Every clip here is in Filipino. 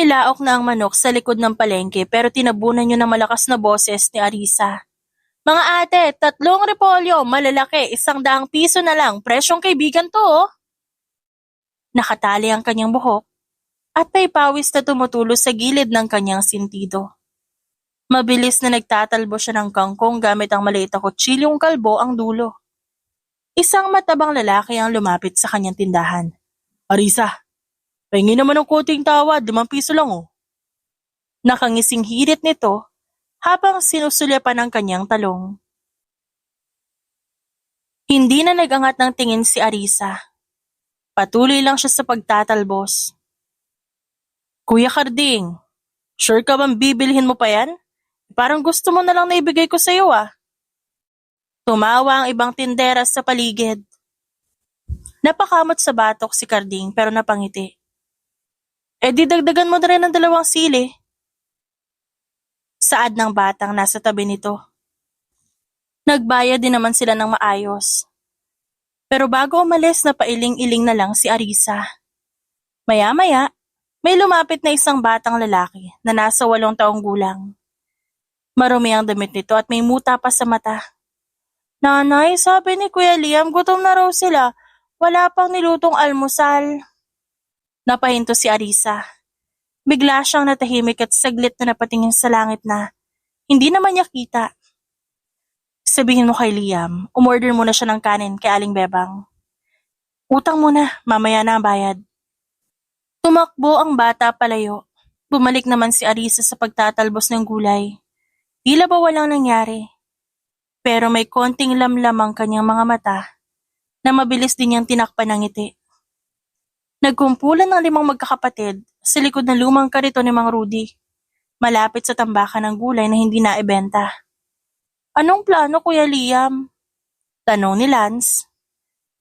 Nilaok na ang manok sa likod ng palengke pero tinabunan niyo ng malakas na boses ni Arisa. Mga ate, 3 repolyo, malalaki, 100 piso na lang, presyong kaibigan to oh. Nakatali ang kanyang buhok at may pawis na tumutulo sa gilid ng kanyang sintido. Mabilis na nagtatalbo siya ng kangkong gamit ang maliit na kutsilyong kalbo ang dulo. Isang matabang lalaki ang lumapit sa kanyang tindahan. Arisa, pahingi naman ng kuting tawad, 5 piso lang oh. Nakangising hirit nito habang sinusulyapan ang kanyang talong. Hindi na nagangat ng tingin si Arisa. Patuloy lang siya sa pagtatalbos. Kuya Karding, sure ka bang bibilhin mo pa yan? Parang gusto mo na lang na ibigay ko sa iyo ah. Tumawa ang ibang tindera sa paligid. Napakamot sa batok si Karding pero napangiti. Di dagdagan mo na rin ng 2 sili. Saad ng batang nasa tabi nito. Nagbayad din naman sila ng maayos. Pero bago umalis na pailing-iling na lang si Arisa. Maya-maya, may lumapit na isang batang lalaki na nasa 8 taong gulang. Marumi ang damit nito at may muta pa sa mata. Nanay, sabi ni Kuya Liam, gutom na raw sila. Wala pang nilutong almusal. Napahinto si Arisa. Bigla siyang natahimik at saglit na napatingin sa langit na hindi naman niya kita. Sabihin mo kay Liam, umorder muna siya ng kanin kay Aling Bebang. Utang muna, mamaya na ang bayad. Tumakbo ang bata palayo. Bumalik naman si Arisa sa pagtatalbos ng gulay. Tila ba walang nangyari? Pero may konting lamlam ang kanyang mga mata na mabilis din niyang tinakpan ng ngiti. Nagkumpulan ng 5 magkakapatid sa likod ng lumang kariton ni Mang Rudy, malapit sa tambakan ng gulay na hindi naibenta. Anong plano, Kuya Liam? Tanong ni Lance,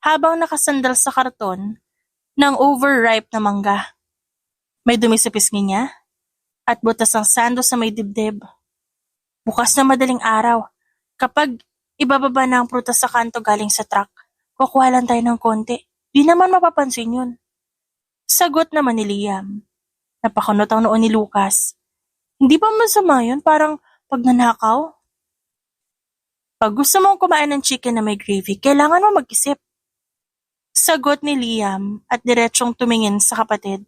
habang nakasandal sa karton ng overripe na mangga. May dumi sa pisngi niya at butas ng sando sa may dibdib. Bukas na madaling araw, kapag ibababa na ang prutas sa kanto galing sa truck, kukuha lang tayo ng konti. Di naman mapapansin yun. Sagot naman ni Liam. Napakunot ang noon ni Lucas. Hindi ba masama yun? Parang pagnanakaw? Pag gusto mong kumain ng chicken na may gravy, kailangan mo mag-isip. Sagot ni Liam at diretsong tumingin sa kapatid.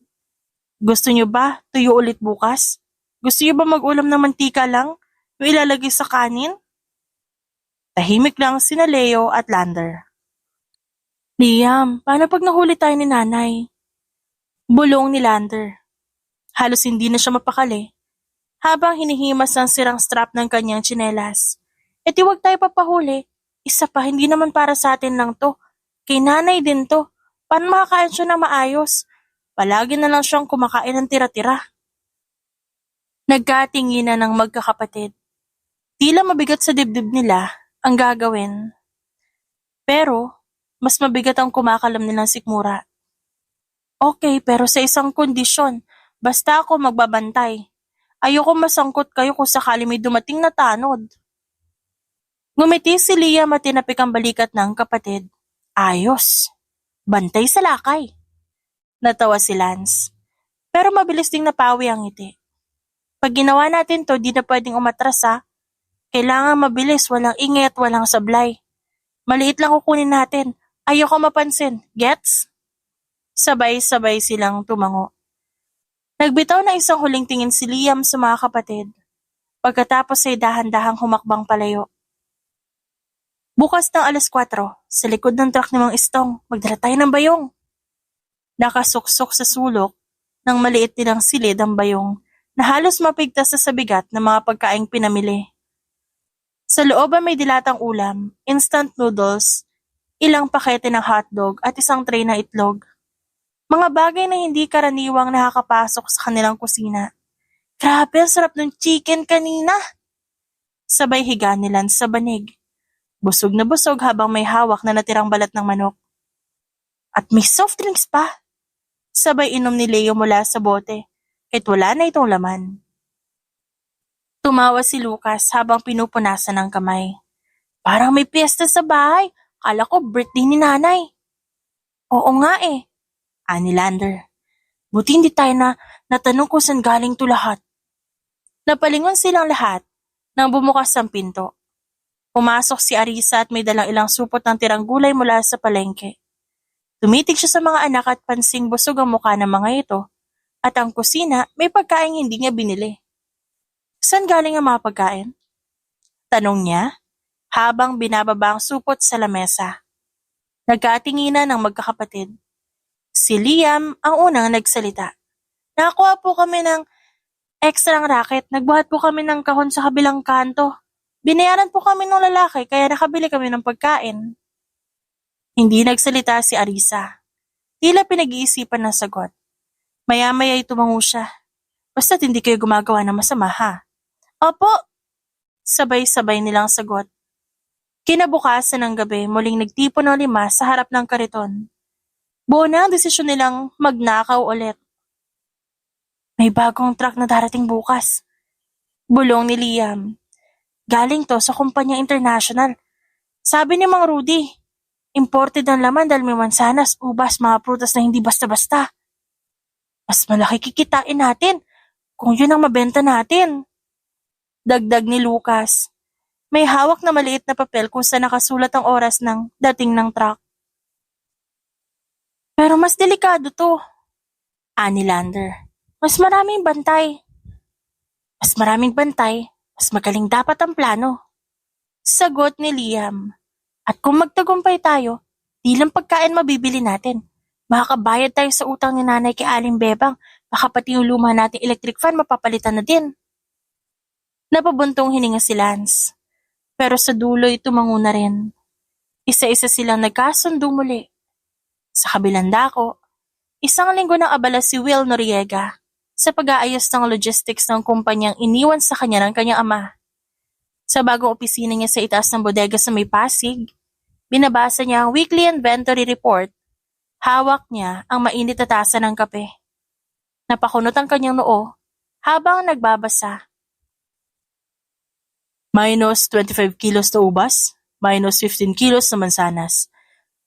Gusto niyo ba tuyo ulit bukas? Gusto niyo ba mag-ulam ng mantika lang? Yung ilalagay sa kanin? Tahimik lang sina Leo at Lander. Liam, paano pag nahuli tayo ni nanay? Bulong ni Lander. Halos hindi na siya mapakali. Habang hinihimas ang sirang strap ng kanyang tsinelas. Di wag tayo papahuli. Isa pa, hindi naman para sa atin lang to. Kay nanay din to. Paano makakain siya na maayos? Palagi na lang siyang kumakain ng tira-tira. Nagkatinginan ng magkakapatid. Tila mabigat sa dibdib nila ang gagawin. Pero, mas mabigat ang kumakalam nilang sikmura. Okay, pero sa isang kondisyon, basta ako magbabantay. Ayoko masangkot kayo kung sakali may dumating na tanod. Ngumiti si Liam at tinapik ang balikat ng kapatid. Ayos. Bantay sa lakay. Natawa si Lance. Pero mabilis ding napawi ang ngiti. Pag ginawa natin to, di na pwedeng umatras ha. Kailangan mabilis, walang ingay at walang sablay. Maliit lang kukunin natin. Ayoko mapansin. Gets? Sabay-sabay silang tumango. Nagbitaw na isang huling tingin si Liam sa mga kapatid. Pagkatapos ay dahan-dahang humakbang palayo. Bukas ng 4:00, sa likod ng truck ni Mang Istong, magdala tayo ng bayong. Nakasuksok sa sulok ng maliit nilang silid ang bayong na halos mapigtas sa bigat ng mga pagkaing pinamili. Sa loob ay may dilatang ulam, instant noodles, ilang pakete ng hotdog at isang tray ng itlog. Mga bagay na hindi karaniwang nakakapasok sa kanilang kusina. Grabe, ang sarap ng chicken kanina! Sabay higa ni Lance sa banig. Busog na busog habang may hawak na natirang balat ng manok. At may soft drinks pa! Sabay inom ni Leo mula sa bote, kahit wala na itong laman. Tumawa si Lucas habang pinupunasan ng kamay. Parang may piyesta sa bahay. Kala ko birthday ni nanay. Oo nga eh. Ani Lander. Buti hindi tayo na Natanong kung saan galing to lahat. Napalingon silang lahat nang bumukas ang pinto. Pumasok si Arisa at may dalang ilang supot ng tirang gulay mula sa palengke. Tumitig siya sa mga anak at pansing busog ang mukha ng mga ito at ang kusina may pagkain hindi niya binili. Saan galing ang mga pagkain? Tanong niya habang binababa ang supot sa lamesa. Nagkatinginan ng magkakapatid. Si Liam ang unang nagsalita. Nakakuha po kami ng extrang racket. Nagbuhat po kami ng kahon sa kabilang kanto. Binayaran po kami ng lalaki kaya nakabili kami ng pagkain. Hindi nagsalita si Arisa. Tila pinag-iisipan ng sagot. Maya-maya'y tumango siya. Basta't hindi kayo gumagawa ng masama, ha? Opo! Sabay-sabay nilang sagot. Kinabukasan ng gabi, muling nagtipon ng 5 sa harap ng kariton. Buo na ang desisyon nilang magnakaw ulit. May bagong truck na darating bukas. Bulong ni Liam. Galing to sa kumpanya international. Sabi ni Mang Rudy, imported ang laman dahil may mansanas, ubas, mga prutas na hindi basta-basta. Mas malaki kikitain natin kung yun ang mabenta natin. Dagdag ni Lucas. May hawak na maliit na papel kung saan nakasulat ang oras ng dating ng truck. Pero mas delikado to. Ani Lander. Mas maraming bantay. Mas maraming bantay, mas magaling dapat ang plano. Sagot ni Liam. At kung magtagumpay tayo, di lang pagkain mabibili natin. Makakabayad tayo sa utang ni nanay kay Aling Bebang. Baka pati yung luma nating electric fan mapapalitan na din. Napabuntong hininga si Lance. Pero sa dulo'y tumango na rin. Isa-isa silang nagkasundo muli. Sa kabilang dako, 1 linggo nang abala si Will Noriega sa pag-aayos ng logistics ng kumpanyang iniwan sa kanya ng kanyang ama. Sa bagong opisina niya sa itaas ng bodega sa may Pasig, binabasa niya ang weekly inventory report. Hawak niya ang mainit na tasa ng kape. Napakunot ang kanyang noo habang nagbabasa. Minus 25 kilos na ubas, minus 15 kilos na mansanas.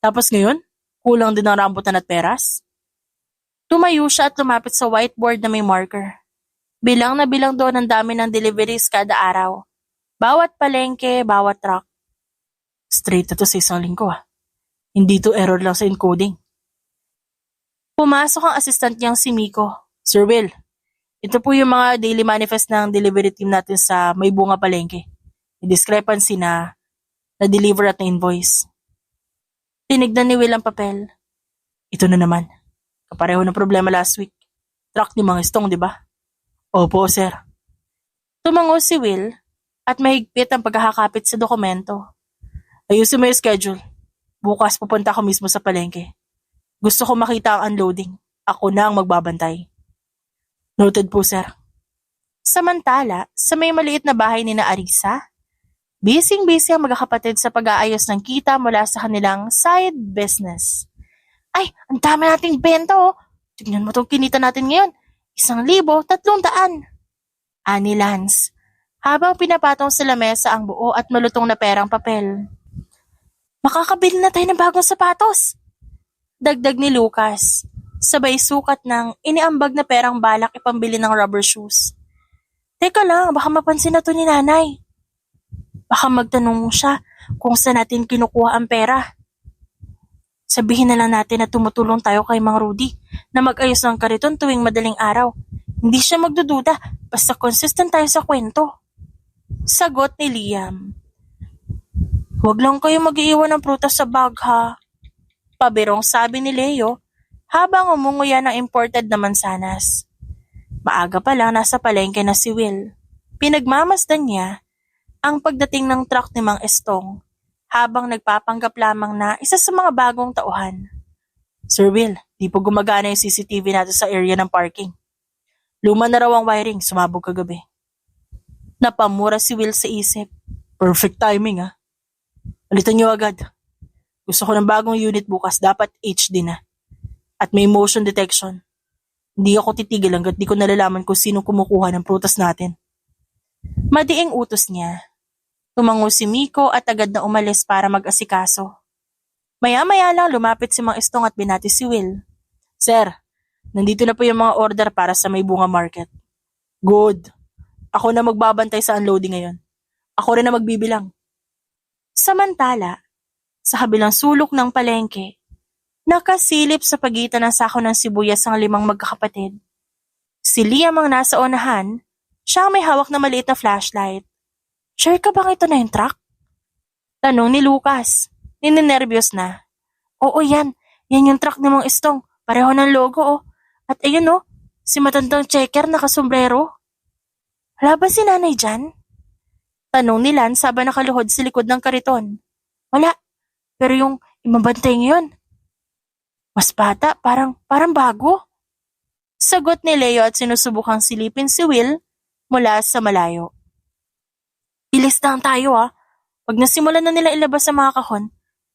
Tapos ngayon, kulang din ang rambutan at peras. Tumayo siya at lumapit sa whiteboard na may marker. Bilang na bilang doon ang dami ng deliveries kada araw. Bawat palengke, bawat truck. Straight na to sa 1 linggo Hindi to error lang sa encoding. Pumasok ang assistant niyang si Miko. Sir Will, ito po yung mga daily manifest ng delivery team natin sa May Bunga Palengke. May discrepancy na na-deliver at na-invoice. Tinignan ni Will ang papel. Ito na naman. Kapareho ng problema last week. Truck ni Mang Estong, di ba? Opo, sir. Tumango si Will at mahigpit ang pagkakakapit sa dokumento. Ayusin mo yung schedule. Bukas pupunta ako mismo sa palengke. Gusto ko makita ang unloading. Ako na ang magbabantay. Noted po, sir. Samantala, sa may maliit na bahay ni na Arisa, busy-busy ang magkakapatid sa pag-aayos ng kita mula sa kanilang side business. Ay, ang dami nating benta Tignan mo itong kinita natin ngayon. 1,300. Ani Lance, habang pinapatong sa lamesa ang buo at malutong na perang papel. Makakabili na tayo ng bagong sapatos. Dagdag ni Lucas, sabay sukat ng iniambag na perang balak ipambili ng rubber shoes. Teka lang, baka mapansin na to ni nanay. Baka magtanong siya kung saan natin kinukuha ang pera. Sabihin na lang natin na tumutulong tayo kay Mang Rudy na mag-ayos ng kariton tuwing madaling araw. Hindi siya magdududa basta consistent tayo sa kwento. Sagot ni Liam. Huwag lang kayo mag-iiwan ng prutas sa bag ha. Pabirong sabi ni Leo habang umunguya ng imported na mansanas. Maaga pa lang nasa palengke na si Will. Pinagmamasdan niya ang pagdating ng truck ni Mang Estong habang nagpapanggap lamang na isa sa mga bagong tauhan. Sir Will, di po gumagana yung CCTV natin sa area ng parking. Luma na raw ang wiring, sumabog kagabi. Napamura si Will sa isip. Perfect timing Alitan niyo agad. Gusto ko ng bagong unit bukas, dapat HD na. At may motion detection. Hindi ako titigil hanggat di ko nalalaman kung sino kumukuha ng prutas natin. Madiing utos niya. Tumango si Miko at agad na umalis para mag-asikaso. Maya-maya lang lumapit si Mang Estong at binati si Will. Sir, nandito na po yung mga order para sa may bunga market. Good. Ako na magbabantay sa unloading ngayon. Ako rin na magbibilang. Samantala, sa kabilang sulok ng palengke, nakasilip sa pagitan ng sako ng sibuyas ang 5 magkakapatid. Si Liam ang nasa unahan, siya ang may hawak na maliit na flashlight. Sure ka bang ito na yung truck? Tanong ni Lucas. Ninenervyos na. Oo yan. Yan yung truck ni Mang Istong. Pareho ng logo oh. At ayun oh, si matandang checker nakasombrero. Wala ba si nanay dyan? Tanong ni Lance habang nakaluhod sa likod ng kariton. Wala. Pero yung imabantay ngayon. Mas bata, parang bago. Sagot ni Leo at sinusubukang silipin si Will mula sa malayo. Bilis lang tayo ah. Pag nasimulan na nila ilabas ang mga kahon,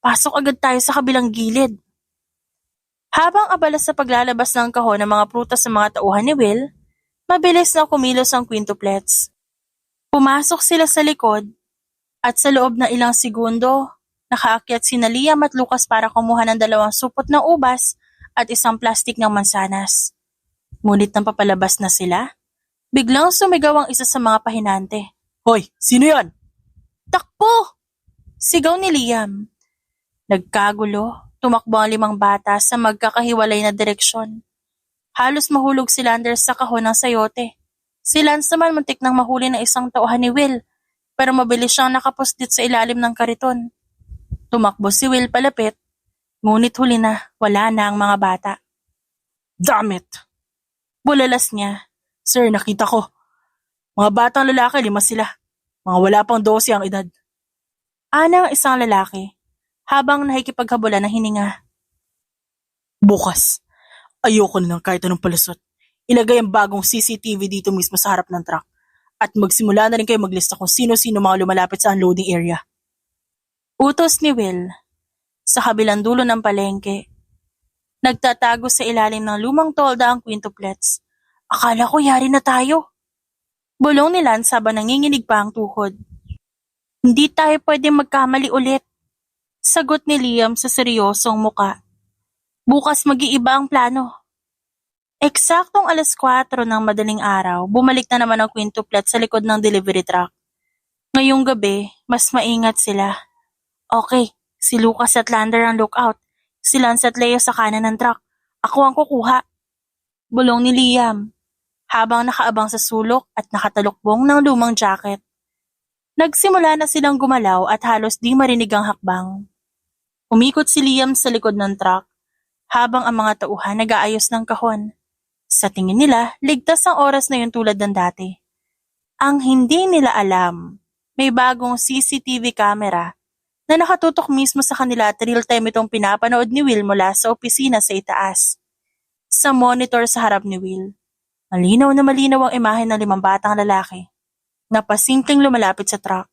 pasok agad tayo sa kabilang gilid. Habang abala sa paglalabas ng kahon ng mga prutas sa mga tauhan ni Will, mabilis na kumilos ang quintuplets. Pumasok sila sa likod at sa loob ng ilang segundo, nakaakyat sina Liam at Lucas para kumuha ng 2 supot ng ubas at isang plastik ng mansanas. Ngunit nang papalabas na sila, biglang sumigaw ang isa sa mga pahinante. Hoy, sino yan? Takbo! Sigaw ni Liam. Nagkagulo, tumakbo ang 5 bata sa magkakahiwalay na direksyon. Halos mahulog si Landers sa kahon ng sayote. Si Lance naman muntik nang mahuli ng isang tauhan ni Will, pero mabilis siyang nakapuslit sa ilalim ng kariton. Tumakbo si Will palapit, ngunit huli na, wala na ang mga bata. Damn it! Bulalas niya. Sir, nakita ko. Mga batang lalaki, 5 sila. Mga wala pang 12 ang edad. Ana ang isang lalaki, habang nakikipaghabulan ng hininga. Bukas, ayoko na ng kahit anong palusot. Ilagay ang bagong CCTV dito mismo sa harap ng truck. At magsimula na rin kayo maglista kung sino-sino mga lumalapit sa unloading area. Utos ni Will. Sa kabilang dulo ng palengke, nagtatago sa ilalim ng lumang tolda ang quintuplets. Akala ko yari na tayo. Bulong ni Lance habang nanginginig pa ang tuhod. Hindi tayo pwedeng magkamali ulit. Sagot ni Liam sa seryosong muka. Bukas mag-iiba ang plano. Eksaktong 4:00 ng madaling araw, bumalik na naman ang quintuplet sa likod ng delivery truck. Ngayong gabi, mas maingat sila. Okay, si Lucas at Lander ang lookout. Si Lance at Leo sa kanan ng truck. Ako ang kukuha. Bulong ni Liam, habang nakaabang sa sulok at nakatalukbong ng lumang jacket. Nagsimula na silang gumalaw at halos di marinig ang hakbang. Umikot si Liam sa likod ng truck, habang ang mga tauhan nag-aayos ng kahon. Sa tingin nila, ligtas ang oras na yun tulad ng dati. Ang hindi nila alam, may bagong CCTV camera na nakatutok mismo sa kanila at real-time itong pinapanood ni Will mula sa opisina sa itaas. Sa monitor sa harap ni Will, malinaw na malinaw ang imahe ng 5 batang lalaki na pasimpleng lumalapit sa truck.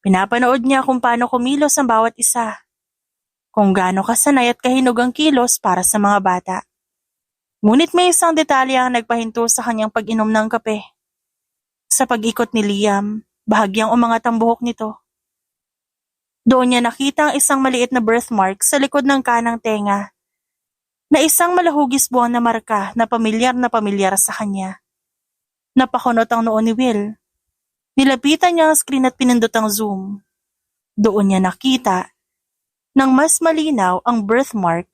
Pinapanood niya kung paano kumilos ang bawat isa, kung gaano kasanay at kahinog ang kilos para sa mga bata. Ngunit may isang detalye ang nagpahinto sa kanyang pag-inom ng kape. Sa pag-ikot ni Liam, bahagyang umangat ang buhok nito. Doon niya nakita ang isang maliit na birthmark sa likod ng kanang tenga, na isang malahugis buwang na marka na pamilyar sa kanya. Napakunot ang noo ni Will. Nilapitan niya ang screen at pinindot ang zoom. Doon niya nakita ng mas malinaw ang birthmark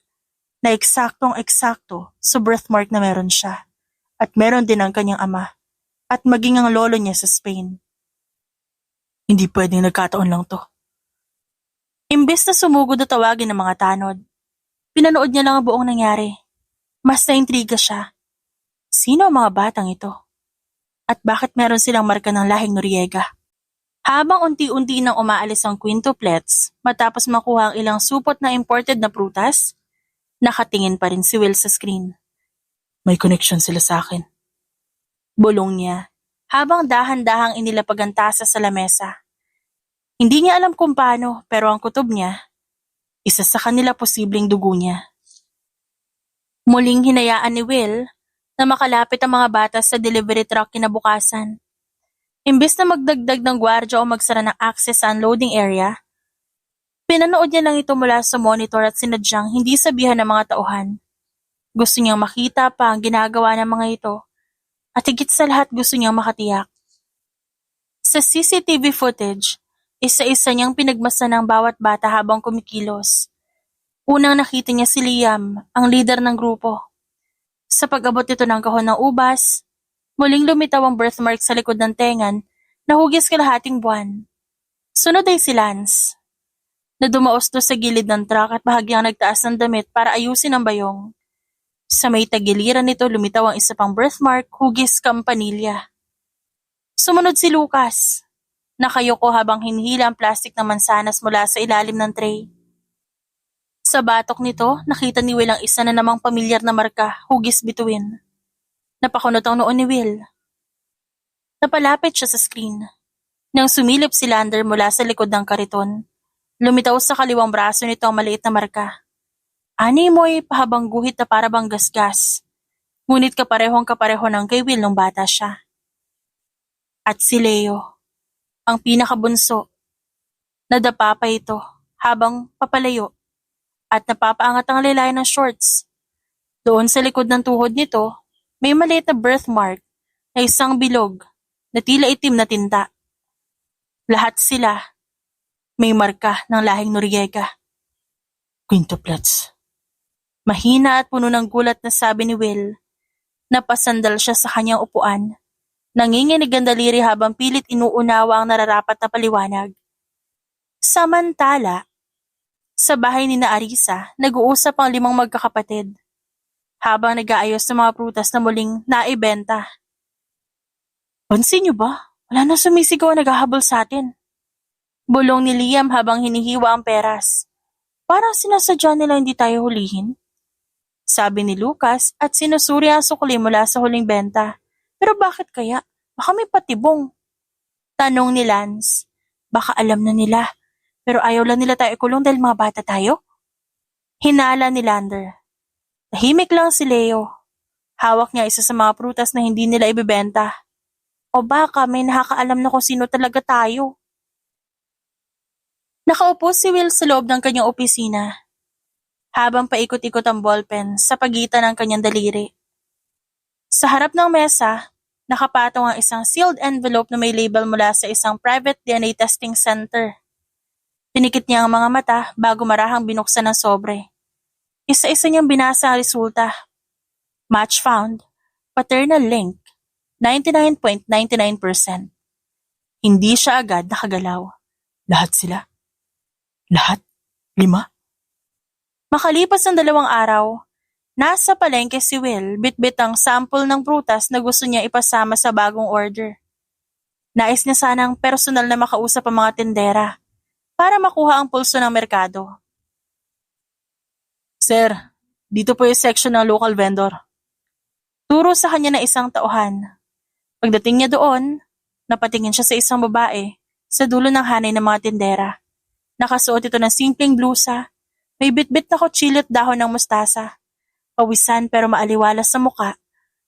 na eksaktong-eksakto sa birthmark na meron siya at meron din ang kanyang ama at maging ang lolo niya sa Spain. Hindi pwedeng nagkataon lang to. Imbes na sumugod na tawagin ng mga tanod, pinanood niya lang ang buong nangyari. Mas naintriga siya. Sino ang mga batang ito? At bakit meron silang marka ng lahing Noriega? Habang unti-unti nang umaalis ang quintuplets, matapos makuha ang ilang supot na imported na prutas, nakatingin pa rin si Will sa screen. May connection sila sa akin. Bulong niya, habang dahan-dahang inilapag ang tasa sa lamesa. Hindi niya alam kung paano, pero ang kutob niya, isa sa kanila posibleng dugo niya. Muling hinayaan ni Will na makalapit ang mga bata sa delivery truck kinabukasan. Imbes na magdagdag ng gwardya o magsara ng access sa unloading area, pinanood niya lang ito mula sa monitor at sinadyang hindi sabihan ng mga tauhan. Gusto niyang makita pa ang ginagawa ng mga ito at higit sa lahat gusto niyang makatiyak. Sa CCTV footage, isa-isa niyang pinagmasdan ang bawat bata habang kumikilos. Unang nakita niya si Liam, ang leader ng grupo. Sa pag-abot nito ng kahon ng ubas, muling lumitaw ang birthmark sa likod ng tengan na hugis kalahating buwan. Sunod ay si Lance, na dumaos do sa gilid ng truck at bahagyang nagtaas ng damit para ayusin ang bayong. Sa may tagiliran nito lumitaw ang isa pang birthmark, hugis kampanilya. Sumunod si Lucas, nakayuko habang hinihila ang plastik ng mansanas mula sa ilalim ng tray. Sa batok nito, nakita ni Will ang isa na namang pamilyar na marka, hugis bituin. Napakunot ang noon ni Will. Napalapit siya sa screen. Nang sumilip si Lander mula sa likod ng kariton, lumitaw sa kaliwang braso nito ang maliit na marka. Animoy pahabang guhit na para bang gasgas. Ngunit kapareho ng kay Will nung bata siya. At si Leo, ang pinakabunso. Nadapa pa ito habang papalayo at napapaangat ang lelay ng shorts. Doon sa likod ng tuhod nito, may maliit na birthmark na isang bilog na tila itim na tinta. Lahat sila may marka ng lahing Noriega. Quintuplets. Mahina at puno ng gulat na sabi ni Will. Napasandal siya sa kanyang upuan. Nanginginig ang daliri habang pilit inuunawa ang nararapat na paliwanag. Samantala, sa bahay ni na Arisa, nag-uusap ang 5 magkakapatid. Habang nag-aayos ng mga prutas na muling naibenta. Pansin niyo ba? Wala na sumisigaw na naghahabol sa atin. Bulong ni Liam habang hinihiwa ang peras. Parang sinasadya nila hindi tayo hulihin. Sabi ni Lucas at sinusuri ang sukli mula sa huling benta. Pero bakit kaya? Baka may patibong. Tanong ni Lance. Baka alam na nila. Pero ayaw lang nila tayo ikulong dahil mga bata tayo? Hinala ni Lander. Tahimik lang si Leo. Hawak niya isa sa mga prutas na hindi nila ibebenta. O baka may nakakaalam na kung sino talaga tayo. Nakaupo si Will sa loob ng kanyang opisina. Habang paikot-ikot ang ballpen sa pagitan ng kanyang daliri. Sa harap ng mesa, nakapatong ang isang sealed envelope na may label mula sa isang private DNA testing center. Pinikit niya ang mga mata bago marahang binuksan ng sobre. Isa-isa niyang binasa ang resulta. Match found. Paternal link. 99.99%. Hindi siya agad nakagalaw. Lahat sila? Lahat? 5? Makalipas ng 2 araw, nasa palengke si Will bitbit ang sample ng prutas na gusto niya ipasama sa bagong order. Nais niya sanang personal na makausap ang mga tindera para makuha ang pulso ng merkado. Sir, dito po yung section ng local vendor. Turo sa kanya ng isang tauhan. Pagdating niya doon, napatingin siya sa isang babae sa dulo ng hanay ng mga tindera. Nakasuot ito ng simpleng blusa, may bitbit na kutsilyo at dahon ng mustasa. Pawisan pero maaliwalas sa muka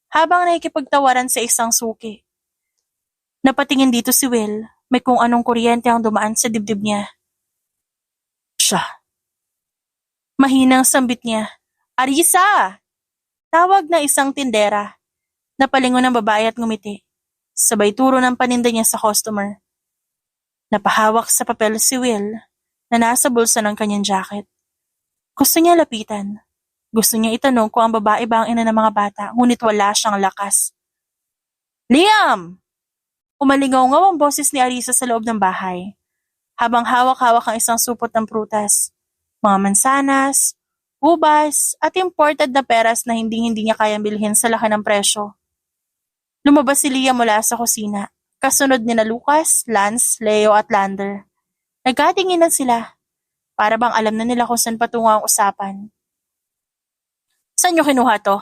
habang nakikipagtawaran sa isang suki. Napatingin dito si Will, may kung anong kuryente ang dumaan sa dibdib niya. Siya. Mahinang sambit niya. Arisa! Tawag na isang tindera. Napalingon ng babae at ngumiti. Sabay turo ng paninda niya sa customer. Napahawak sa papel si Will na nasa bulsa ng kanyang jacket. Gusto niya lapitan. Gusto niya itanong kung ang babae ba ang ina ng mga bata, ngunit wala siyang lakas. Liam! Umalingaw-ngaw ang boses ni Arisa sa loob ng bahay. Habang hawak-hawak ang isang supot ng prutas, mga mansanas, ubas, at imported na peras na hindi niya kayang bilhin sa laki ng presyo. Lumabas si Liam mula sa kusina, kasunod ni na Lucas, Lance, Leo at Lander. Nagkatinginan sila, para bang alam na nila kung saan patungo ang usapan. Saan niyo kinuha to?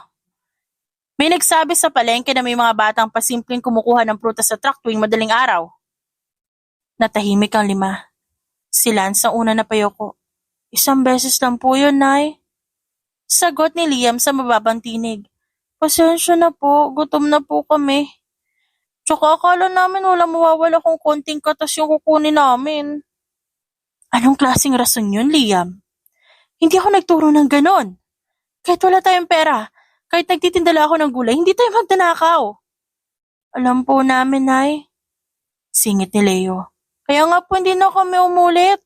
May nagsabi sa palengke na may mga batang pasimpleng kumukuha ng prutas sa truck tuwing madaling araw. Natahimik ang 5. Si Lance ang una na payoko. Isang beses lang po yun, Nay. Sagot ni Liam sa mababang tinig. Pasensya na po, gutom na po kami. Tsaka akala namin walang mawawala kung konting katas yung kukunin namin. Anong klaseng rason yun, Liam? Hindi ako nagturo ng ganon. Kahit wala tayong pera, Kahit nagtitindala ako ng gulay, hindi tayo magdanakaw. Alam po namin, Nay. Singit ni Leo. Kaya nga po hindi na kami umulit.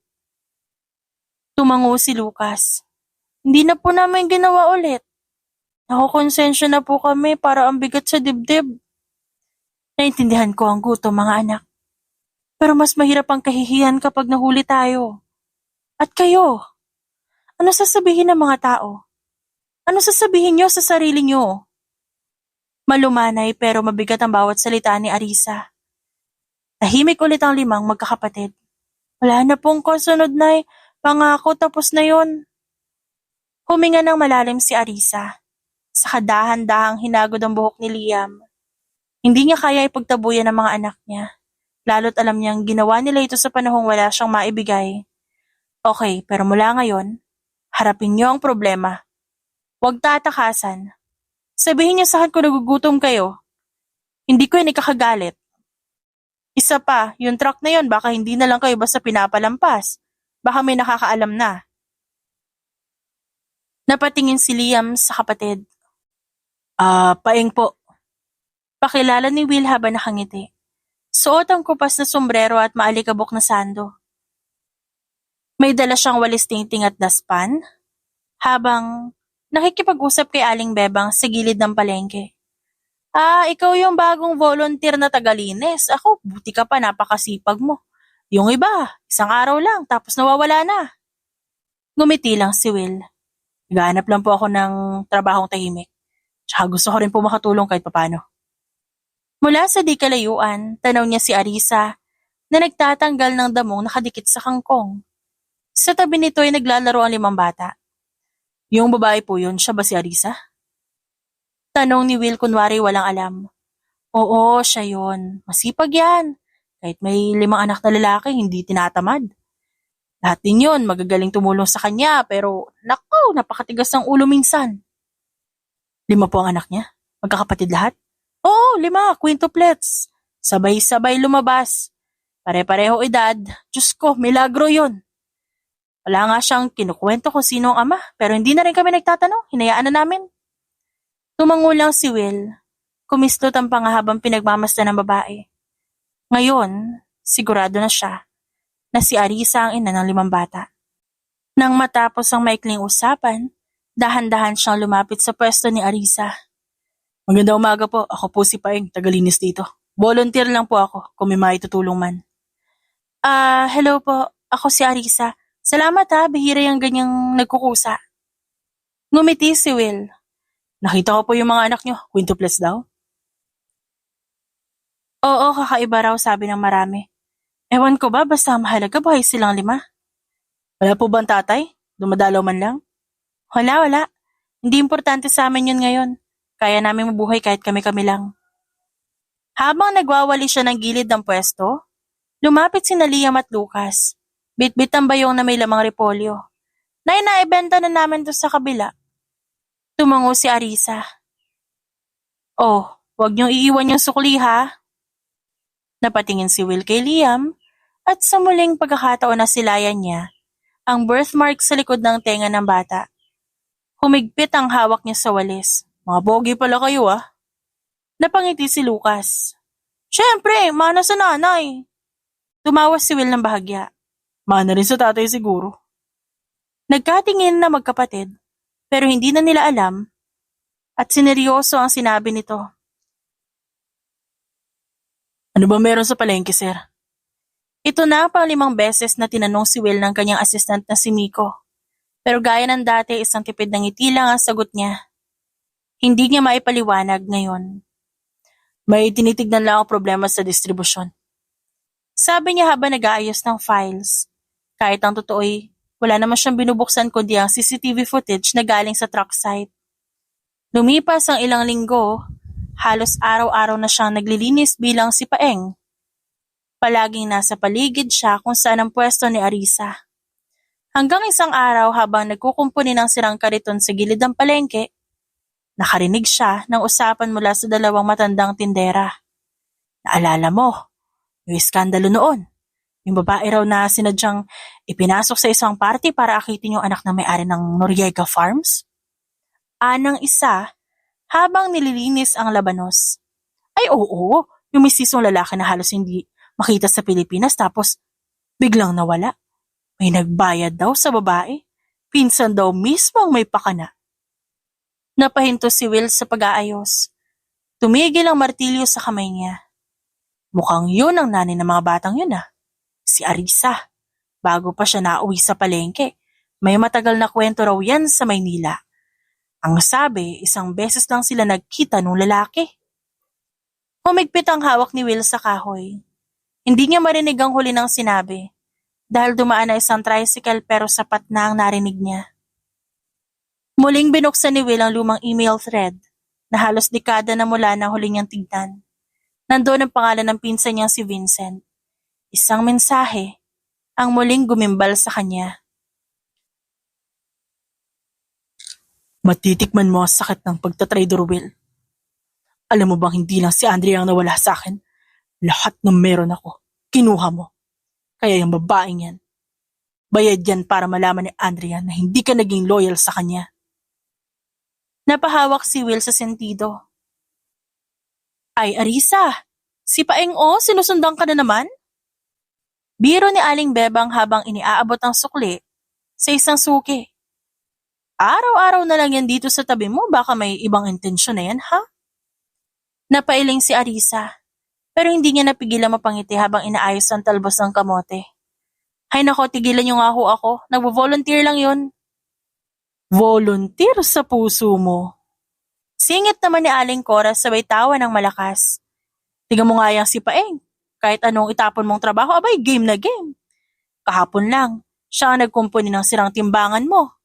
Tumango si Lucas. Hindi na po namin ginawa ulit. Nakukonsensya na po kami para ang bigat sa dibdib. Naintindihan ko ang gutom, mga anak. Pero mas mahirap ang kahihiyan kapag nahuli tayo. At kayo, ano sasabihin ng mga tao? Ano sasabihin niyo sa sarili niyo? Malumanay pero mabigat ang bawat salita ni Arisa. Tahimik ulit ang limang magkakapatid. Wala na pong kasunod, Nay. Pangako, tapos na yon. Huminga ng malalim si Arisa. Sa kadahan-dahang hinagod ang buhok ni Liam. Hindi niya kaya ipagtabuyan ng mga anak niya. Lalo't alam niyang ginawa nila ito sa panahong wala siyang maibigay. Okay, pero mula ngayon, harapin niyo ang problema. Huwag tatakasan. Sabihin niyo sa akin kung nagugutom kayo. Hindi ko yan ikakagalit. Isa pa, yung truck na yon baka hindi na lang kayo basta pinapalampas. Baka may nakakaalam na. Napatingin si Liam sa kapatid. Paeng po. Pakilala ni Will habang nakangiti. Suot ang kupas na sombrero at maalikabok na sando. May dala siyang walis tingting at daspan, habang nakikipag-usap kay Aling Bebang sa gilid ng palengke. Ikaw yung bagong volunteer na tagalinis. Ako, buti ka pa, napakasipag mo. Yung iba, isang araw lang, tapos nawawala na. Ngumiti lang si Will. Naghahanap lang po ako ng trabahong tahimik. Tsaka gusto ko rin po makatulong kahit papano. Mula sa di kalayuan, tanaw niya si Arisa na nagtatanggal ng damong nakadikit sa kangkong. Sa tabi nito ay naglalaro ang 5 bata. Yung babae po yun, siya ba si Arisa? Tanong ni Will kunwari walang alam. Oo, siya yun. Masipag yan. Kahit may 5 anak na lalaki, hindi tinatamad. Lahat din yun, magagaling tumulong sa kanya, pero nako, napakatigas ng ulo minsan. 5 po ang anak niya? Magkakapatid lahat? Oo, 5, quintuplets. Sabay-sabay lumabas. Pare-pareho edad. Diyos ko, milagro yun. Wala nga siyang kinukwento kung sino ang ama, pero hindi na rin kami nagtatanong, hinayaan na namin. Tumango lang si Will. Kumislot ang pangahabang pinagmamasdan ng babae. Ngayon, sigurado na siya na si Arisa ang ina ng 5 bata. Nang matapos ang maikling usapan, dahan-dahan siyang lumapit sa pwesto ni Arisa. Magandang umaga po, ako po si Paeng, tagalinis dito. Volunteer lang po ako, kung may maitutulong man. Hello po, ako si Arisa. Salamat bihira yung ganyang nagkukusa. Ngumiti si Will. Nakita ko po yung mga anak niyo, quintuplets daw. Oo, kakaiba raw sabi ng marami. Ewan ko ba, basta mahalaga buhay silang 5. Wala po ba ang tatay? Dumadalaw man lang? Wala. Hindi importante sa amin yun ngayon. Kaya namin mabuhay kahit kami-kami lang. Habang nagwawali siya ng gilid ng pwesto, lumapit sina Liam at Lucas. Bit-bit ang bayong na may lamang repolyo. Naibenta na namin to sa kabila. Tumango si Arisa. Oh, wag niyong iiwan yung sukli ha. Napatingin si Will kay Liam at sa muling pagkakataon na silayan niya ang birthmark sa likod ng tenga ng bata. Humigpit ang hawak niya sa walis. Mga bogi pala kayo Napangiti si Lucas. Siyempre, mana sa nanay. Tumawa si Will ng bahagya. Mana rin sa tatay siguro. Nagkatingin na magkapatid pero hindi na nila alam at sineryoso ang sinabi nito. Ano ba meron sa palengke, sir? Ito na ang pang 5 beses na tinanong si Will ng kanyang assistant na si Miko. Pero gaya ng dati, isang tipid ng ngiti lang ang sagot niya. Hindi niya maipaliwanag ngayon. May tinitignan lang ang problema sa distribusyon. Sabi niya habang nag-aayos ng files. Kahit ang totoo'y wala naman siyang binubuksan kundi ang CCTV footage na galing sa truck site. Lumipas ang ilang linggo, halos araw-araw na siyang naglilinis bilang si Paeng. Palaging nasa paligid siya kung saan ang pwesto ni Arisa. Hanggang isang araw habang nagkukumpuni ng sirang kariton sa gilid ng palengke, nakarinig siya ng usapan mula sa 2 matandang tindera. Naalala mo, yung iskandalo noon. Yung babae raw na sinadyang ipinasok sa isang party para akitin yung anak na may-ari ng Noriega Farms? Anang isa, habang nililinis ang labanos. Ay oo, yung mistisong lalaki na halos hindi makita sa Pilipinas tapos biglang nawala. May nagbayad daw sa babae. Pinsan daw mismo ang may pakana. Napahinto si Will sa pag-aayos. Tumigil ang martilyo sa kamay niya. Mukhang yun ang nanay ng mga batang yun si Arisa. Bago pa siya nauwi sa palengke, may matagal na kwento raw yan sa Maynila. Ang sabi, isang beses lang sila nagkita nung lalaki. Humigpit ang hawak ni Will sa kahoy. Hindi niya marinig ang huli ng sinabi dahil dumaan na isang tricycle pero sapat na ang narinig niya. Muling binuksan ni Will ang lumang email thread na halos dekada na mula na huli niyang tignan. Nandoon ang pangalan ng pinsan niyang si Vincent. Isang mensahe ang muling gumimbal sa kanya. Matitikman mo ang sakit ng pagtatraidor, Will. Alam mo bang hindi lang si Andrea ang nawala sa akin? Lahat ng meron ako, kinuha mo. Kaya yung babaeng yan, bayad yan para malaman ni Andrea na hindi ka naging loyal sa kanya. Napahawak si Will sa sentido. Ay, Arisa, si Paeng sinusundan ka na naman? Biro ni Aling Bebang habang iniaabot ang sukli sa isang suki. Araw-araw na lang yan dito sa tabi mo, baka may ibang intensyon na yan, ha? Napailing si Arisa, pero hindi niya napigilan mapangiti habang inaayos ang talbos ng kamote. Hay nako, tigilan niyo nga ho ako, nagvo-volunteer lang yun. Volunteer sa puso mo? Singit naman ni Aling Cora sabay tawa ng malakas. Tingnan mo nga yang si Paeng, kahit anong itapon mong trabaho, abay game na game. Kahapon lang, siya ang nagkumpuni ng sirang timbangan mo.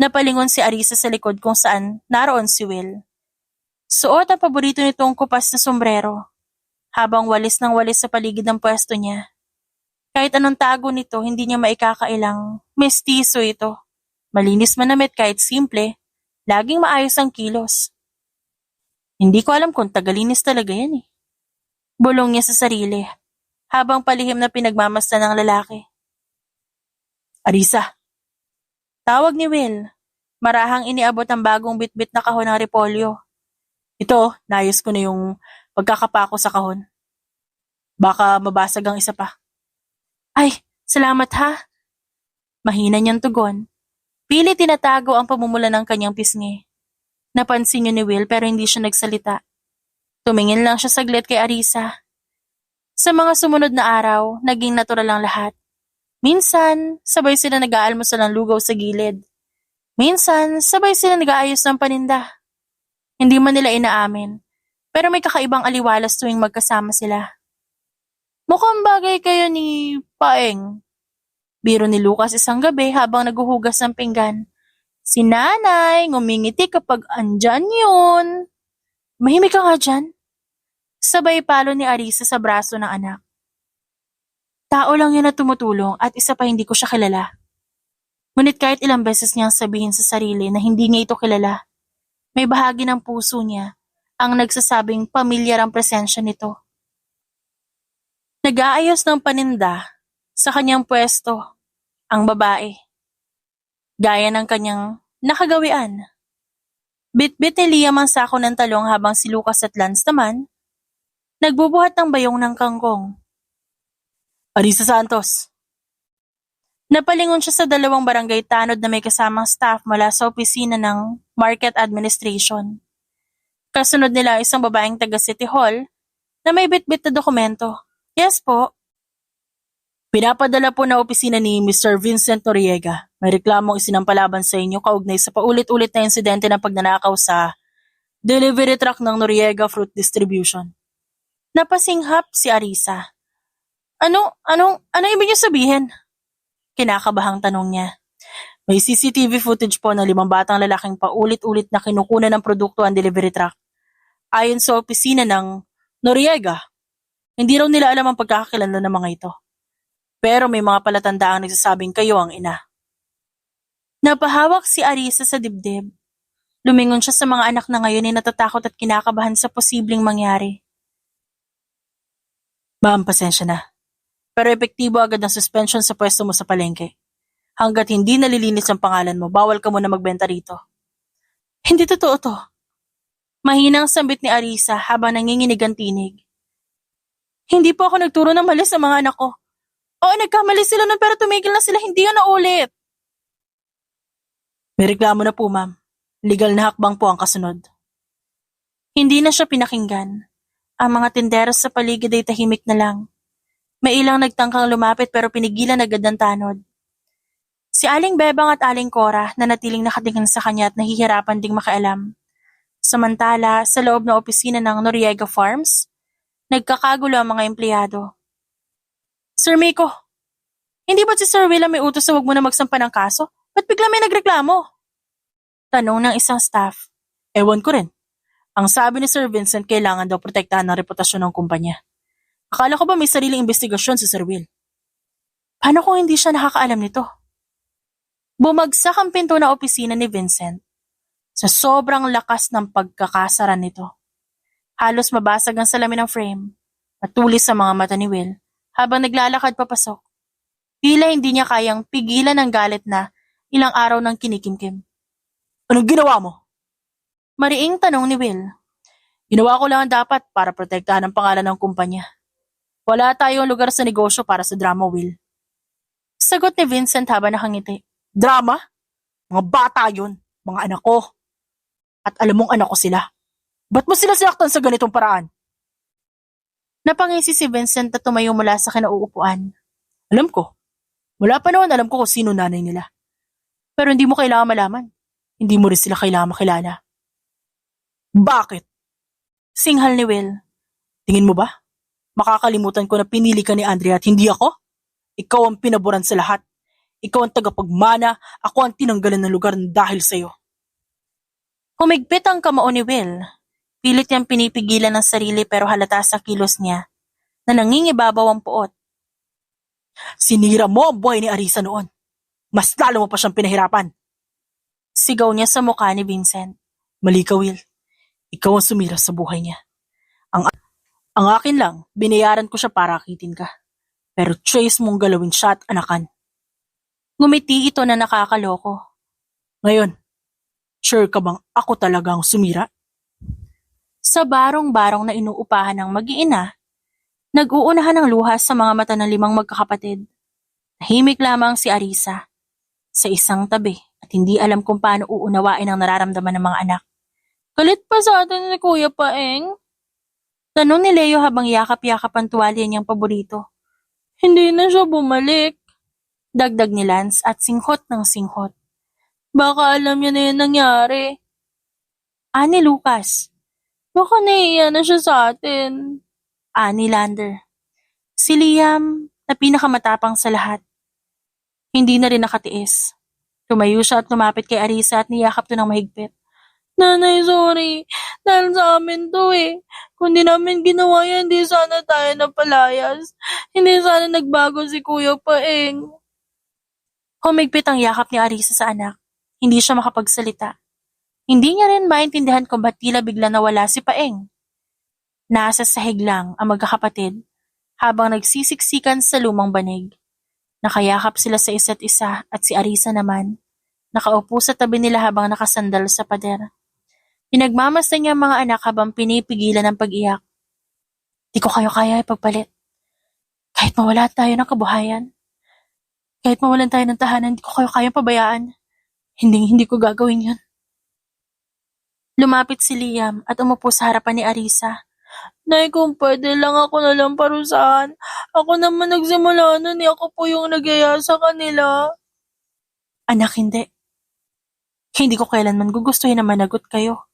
Napalingon si Arisa sa likod kung saan naroon si Will. Suot ang paborito nitong kupas na sombrero, habang walis ng walis sa paligid ng pwesto niya. Kahit anong tago nito, hindi niya maikakailang mestizo ito. Malinis manamit kahit simple, laging maayos ang kilos. Hindi ko alam kung tagalinis talaga yan Bulong niya sa sarili, habang palihim na pinagmamasdan ng lalaki. Arisa. Tawag ni Will. Marahang iniabot ang bagong bitbit na kahon ng repolyo. Ito, naayos ko na yung pagkakapako sa kahon. Baka mabasag ang isa pa. Ay, salamat ha. Mahina niyang tugon. Pilit tinatago ang pamumula ng kanyang pisngi. Napansin niyo ni Will pero hindi siya nagsalita. Tumingin lang siya saglit kay Arisa. Sa mga sumunod na araw, naging natural ang lahat. Minsan, sabay sila nag-aalmusal ng lugaw sa gilid. Minsan, sabay sila nag-aayos ng paninda. Hindi man nila inaamin, pero may kakaibang aliwalas tuwing magkasama sila. Mukhang bagay kayo ni Paeng. Biro ni Lucas isang gabi habang naguhugas ng pinggan. Si nanay, ngumingiti kapag andyan yun. Mahimik ka nga dyan. Sabay palo ni Arisa sa braso ng anak. Tao lang yun na tumutulong at isa pa hindi ko siya kilala. Ngunit kahit ilang beses niyang sabihin sa sarili na hindi niya ito kilala, may bahagi ng puso niya ang nagsasabing pamilyar ang presensya nito. Nag-aayos ng paninda sa kanyang pwesto ang babae. Gaya ng kanyang nakagawian. Bit-bit ni Liam ang sako ng talong habang si Lucas at Lance naman nagbubuhat ng bayong ng kangkong. Arisa Santos. Napalingon siya sa dalawang barangay tanod na may kasamang staff mula sa opisina ng Market Administration. Kasunod nila isang babaeng taga City Hall na may bit-bit na dokumento. Yes po. Pinapadala po na opisina ni Mr. Vincent Noriega. May reklamong isinampalaban sa inyo kaugnay sa paulit-ulit na insidente ng pagnanakaw sa delivery truck ng Noriega Fruit Distribution. Napasinghap si Arisa. Ano ibig niyo sabihin? Kinakabahang tanong niya. May CCTV footage po ng 5 batang lalaking paulit-ulit na kinukunan ng produkto ang delivery truck. Ayon sa opisina ng Noriega, hindi raw nila alam ang pagkakakilanlan ng mga ito. Pero may mga palatandaang nagsasabing kayo ang ina. Napahawak si Arisa sa dibdib. Lumingon siya sa mga anak na ngayon ay natatakot at kinakabahan sa posibleng mangyari. Ma'am, pasensya na. Pero epektibo agad ang suspension sa pwesto mo sa palengke. Hanggat hindi nalilinis ang pangalan mo, bawal ka muna magbenta rito. Hindi totoo to. Mahinang sambit ni Arisa habang nanginginig ang tinig. Hindi po ako nagturo ng mali sa mga anak ko. Oo, nagkamali sila nun pero tumigil na sila, hindi yun na ulit. May reklamo na po, ma'am. Legal na hakbang po ang kasunod. Hindi na siya pinakinggan. Ang mga tindero sa paligid ay tahimik na lang. May ilang nagtangkang lumapit pero pinigilan agad ng tanod. Si Aling Bebang at Aling Cora na natiling nakatingin sa kanya at nahihirapan ding makialam. Samantala, sa loob ng opisina ng Noriega Farms, nagkakagulo ang mga empleyado. Sir Miko, hindi ba si Sir Willa may utos na huwag mo na magsampa ng kaso? Ba't bigla may nagreklamo? Tanong ng isang staff. Ewan ko rin. Ang sabi ni Sir Vincent kailangan daw protektahan ng reputasyon ng kumpanya. Akala ko ba may sariling investigasyon si Sir Will? Paano kung hindi siya nakakaalam nito? Bumagsak ang pinto na opisina ni Vincent sa sobrang lakas ng pagkakasara nito. Halos mabasag ang salamin ng frame at tulis sa mga mata ni Will habang naglalakad papasok. Tila hindi niya kayang pigilan ang galit na ilang araw nang kinikimkim. Anong ginawa mo? Mariing tanong ni Will. Ginawa ko lang ang dapat para protektahan ang pangalan ng kumpanya. Wala tayong lugar sa negosyo para sa drama, Will. Sagot ni Vincent habang nakangiti. Drama? Mga bata yun. Mga anak ko. At alam mong anak ko sila. Ba't mo sila sinaktan sa ganitong paraan? Napangisi si Vincent at tumayo mula sa kinauupuan. Alam ko. Wala pa naman alam ko kung sino nanay nila. Pero hindi mo kailangan malaman. Hindi mo rin sila kailangan makilala. Bakit? Singhal ni Will. Tingin mo ba? Makakalimutan ko na pinili ka ni Andrea at hindi ako? Ikaw ang pinaboran sa lahat. Ikaw ang tagapagmana, ako ang tinanggalan ng lugar dahil sa'yo. Humigpit ang kamao ni Will. Pilit niyang pinipigilan ng sarili pero halata sa kilos niya na nangingibabaw ang puot. Sinira mo ang buhay ni Arisa noon. Mas lalo mo pa siyang pinahirapan. Sigaw niya sa mukha ni Vincent. Mali ka, Will. Ikaw ang sumira sa buhay niya. Ang akin lang, binayaran ko siya para akitin ka. Pero choice mong galawin siya at anakan. Ngumiti ito na nakakaloko. Ngayon, sure ka bang ako talagang sumira? Sa barong-barong na inuupahan ng mag-iina, nag-uunahan ng luha sa mga mata ng limang magkakapatid. Tahimik lamang si Arisa sa isang tabi at hindi alam kung paano uunawain ang nararamdaman ng mga anak. Galit pa sa atin ni Kuya Paeng? Tanong ni Leo habang yakap-yakap ang tuwalya niyang paborito. Hindi na siya bumalik. Dagdag ni Lance at singhot ng singhot. Baka alam niya na yung nangyari. Ani Lucas. Baka naiiya na siya sa atin. Ani Lander. Si Liam na pinakamatapang sa lahat. Hindi na rin nakatiis. Tumayo siya at lumapit kay Arisa at niyakap to ng mahigpit. Nanay, sorry. Dahil sa amin to eh. Kung di namin ginawa yan, hindi sana tayo napalayas. Hindi sana nagbago si Kuya Paeng. Humigpit ang yakap ni Arisa sa anak. Hindi siya makapagsalita. Hindi niya rin maintindihan kung ba't tila bigla nawala si Paeng. Nasa sahig lang ang magkakapatid habang nagsisiksikan sa lumang banig. Nakayakap sila sa isa't isa at si Arisa naman. Nakaupo sa tabi nila habang nakasandal sa pader. Pinagmamasdan niya ang mga anak habang pinipigilan ang pag-iyak. Di ko kayo kaya ipagpalit. Kahit mawala tayo ng kabuhayan. Kahit mawalan tayo ng tahanan, di ko kayo kayang pabayaan. Hindi ko gagawin yun. Lumapit si Liam at umupo sa harapan ni Arisa. Nay, kung pwede lang ako na lang parusahan. Ako naman nagsimula nun, ako po yung nag-aya sa kanila. Anak, hindi. Hindi ko kailanman gugustuhin na managot kayo.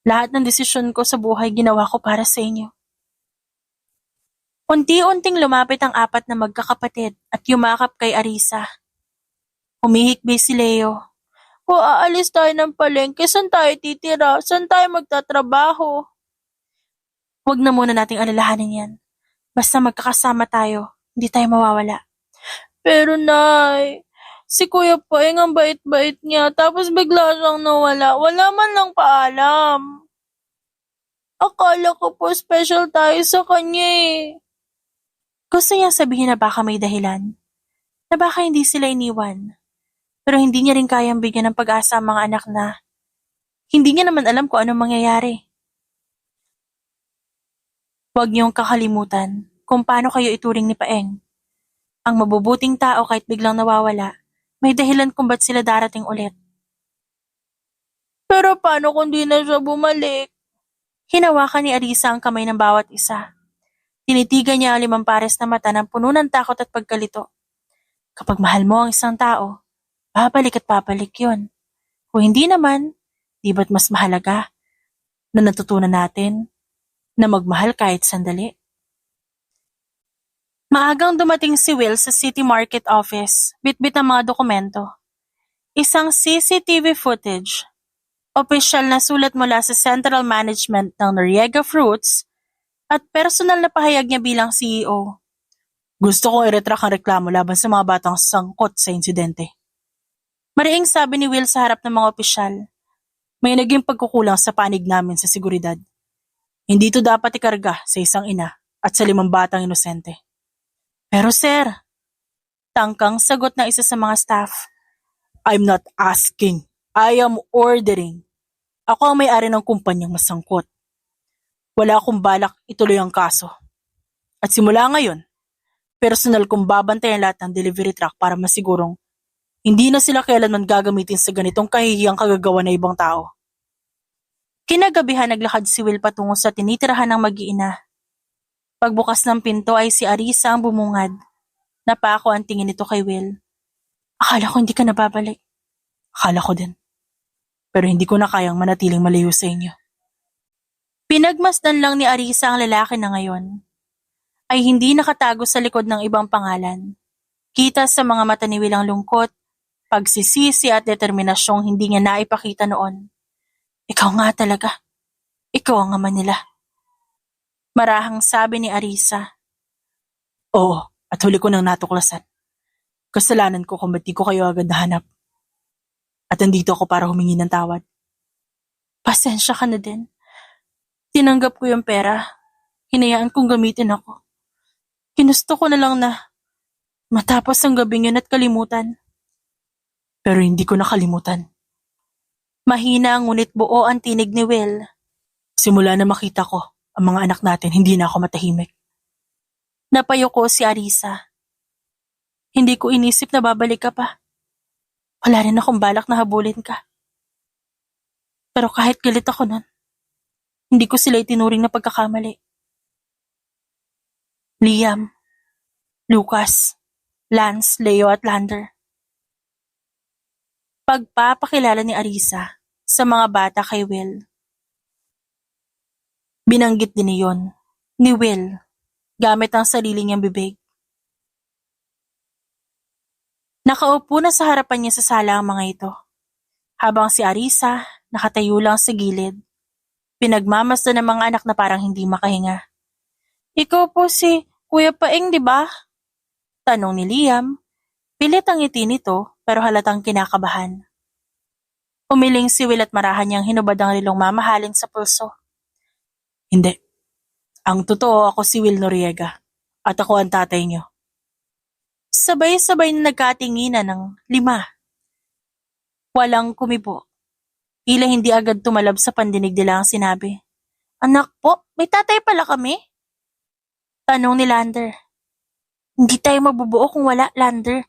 Lahat ng desisyon ko sa buhay ginawa ko para sa inyo. Unti-unting lumapit ang apat na magkakapatid at yumakap kay Arisa. Humihikbi si Leo. Kung aalis tayo ng palengke, saan tayo titira? Saan tayo magtatrabaho? Huwag na muna nating alalahanin yan. Basta magkakasama tayo, hindi tayo mawawala. Pero Nay, si Kuya Paeng ang bait-bait niya, tapos bigla siyang nawala. Wala man lang paalam. Akala ko po special tayo sa kanya eh. Gusto niya sabihin na baka may dahilan. Na baka hindi sila iniwan. Pero hindi niya rin kayang bigyan ng pag-asa ang mga anak na Hindi niya naman alam kung anong mangyayari. Huwag niyong kakalimutan kung paano kayo ituring ni Paeng. Ang mabubuting tao kahit biglang nawawala, may dahilan kung ba't sila darating ulit. Pero paano kung di na siya bumalik? Hinawakan ni Arisa ang kamay ng bawat isa. Tinitigan niya ang 5 pares na mata ng puno ng takot at pagkalito. Kapag mahal mo ang isang tao, babalik at babalik yun. Kung hindi naman, di ba't mas mahalaga na natutunan natin na magmahal kahit sandali? Maagang dumating si Will sa City Market Office, bitbit ang mga dokumento. Isang CCTV footage, opisyal na sulat mula sa Central Management ng Noriega Fruits, at personal na pahayag niya bilang CEO. Gusto kong i-retract ang reklamo laban sa mga batang sangkot sa insidente. Mariing sabi ni Will sa harap ng mga opisyal. May naging pagkukulang sa panig namin sa seguridad. Hindi ito dapat ikarga sa isang ina at sa 5 batang inosente. Pero sir, tangkang sagot ng isa sa mga staff. I'm not asking. I am ordering. Ako ang may-ari ng kumpanyang masangkot. Wala akong balak ituloy ang kaso. At simula ngayon, personal kong babantayan lahat ng delivery truck para masigurong hindi na sila kailanman gagamitin sa ganitong kahihiyang kagagawa ng ibang tao. Kinagabihan naglakad si Will patungo sa tinitirahan ng mag-iina. Pagbukas ng pinto ay si Arisa ang bumungad. Napako ang tingin nito kay Will. Akala ko hindi ka nababalik. Akala ko din. Pero hindi ko na kayang manatiling malayo sa inyo. Pinagmasdan lang ni Arisa ang lalaki na ngayon. Ay hindi nakatago sa likod ng ibang pangalan. Kita sa mga mata ni Will ang lungkot, pagsisisi at determinasyong hindi niya naipakita noon. Ikaw nga talaga. Ikaw ang ama nila. Marahang sabi ni Arisa. Oo, at huli ko nang natuklasan. Kasalanan ko kung ba't di ko kayo agad nahanap. At andito ako para humingi ng tawad. Pasensya ka na din. Tinanggap ko yung pera. Hinayaan kong gamitin ako. Ginusto ko na lang na matapos ang gabing yun at kalimutan. Pero hindi ko nakalimutan. Mahina ngunit buo ang tinig ni Will. Simula na makita ko ang mga anak natin, hindi na ako matahimik. Napayuko si Arisa. Hindi ko inisip na babalik ka pa. Wala rin akong balak na habulin ka. Pero kahit galit ako nun, hindi ko sila itinuring na pagkakamali. Liam, Lucas, Lance, Leo at Lander. Pagpapakilala ni Arisa sa mga bata kay Will. Binanggit din niyon ni Will gamit ang sarili niyang bibig. Nakaupo na sa harapan niya sa sala ang mga ito, habang si Arisa nakatayo lang sa gilid. Pinagmamasdan ng mga anak na parang hindi makahinga. Ikaw po si Kuya Paeng, di ba? Tanong ni Liam. Pilit ang ngiti nito pero halatang kinakabahan. Umiling si Will at marahan niyang hinubad ang rilong mamahalin sa pulso. Hindi. Ang totoo, ako si Will Noriega at ako ang tatay niyo. Sabay-sabay na nagkatinginan ng 5. Walang kumibo. Tila hindi agad tumalab sa pandinig nila ang sinabi. Anak po, may tatay pala kami? Tanong ni Lander. Hindi tayo mabubuo kung wala, Lander.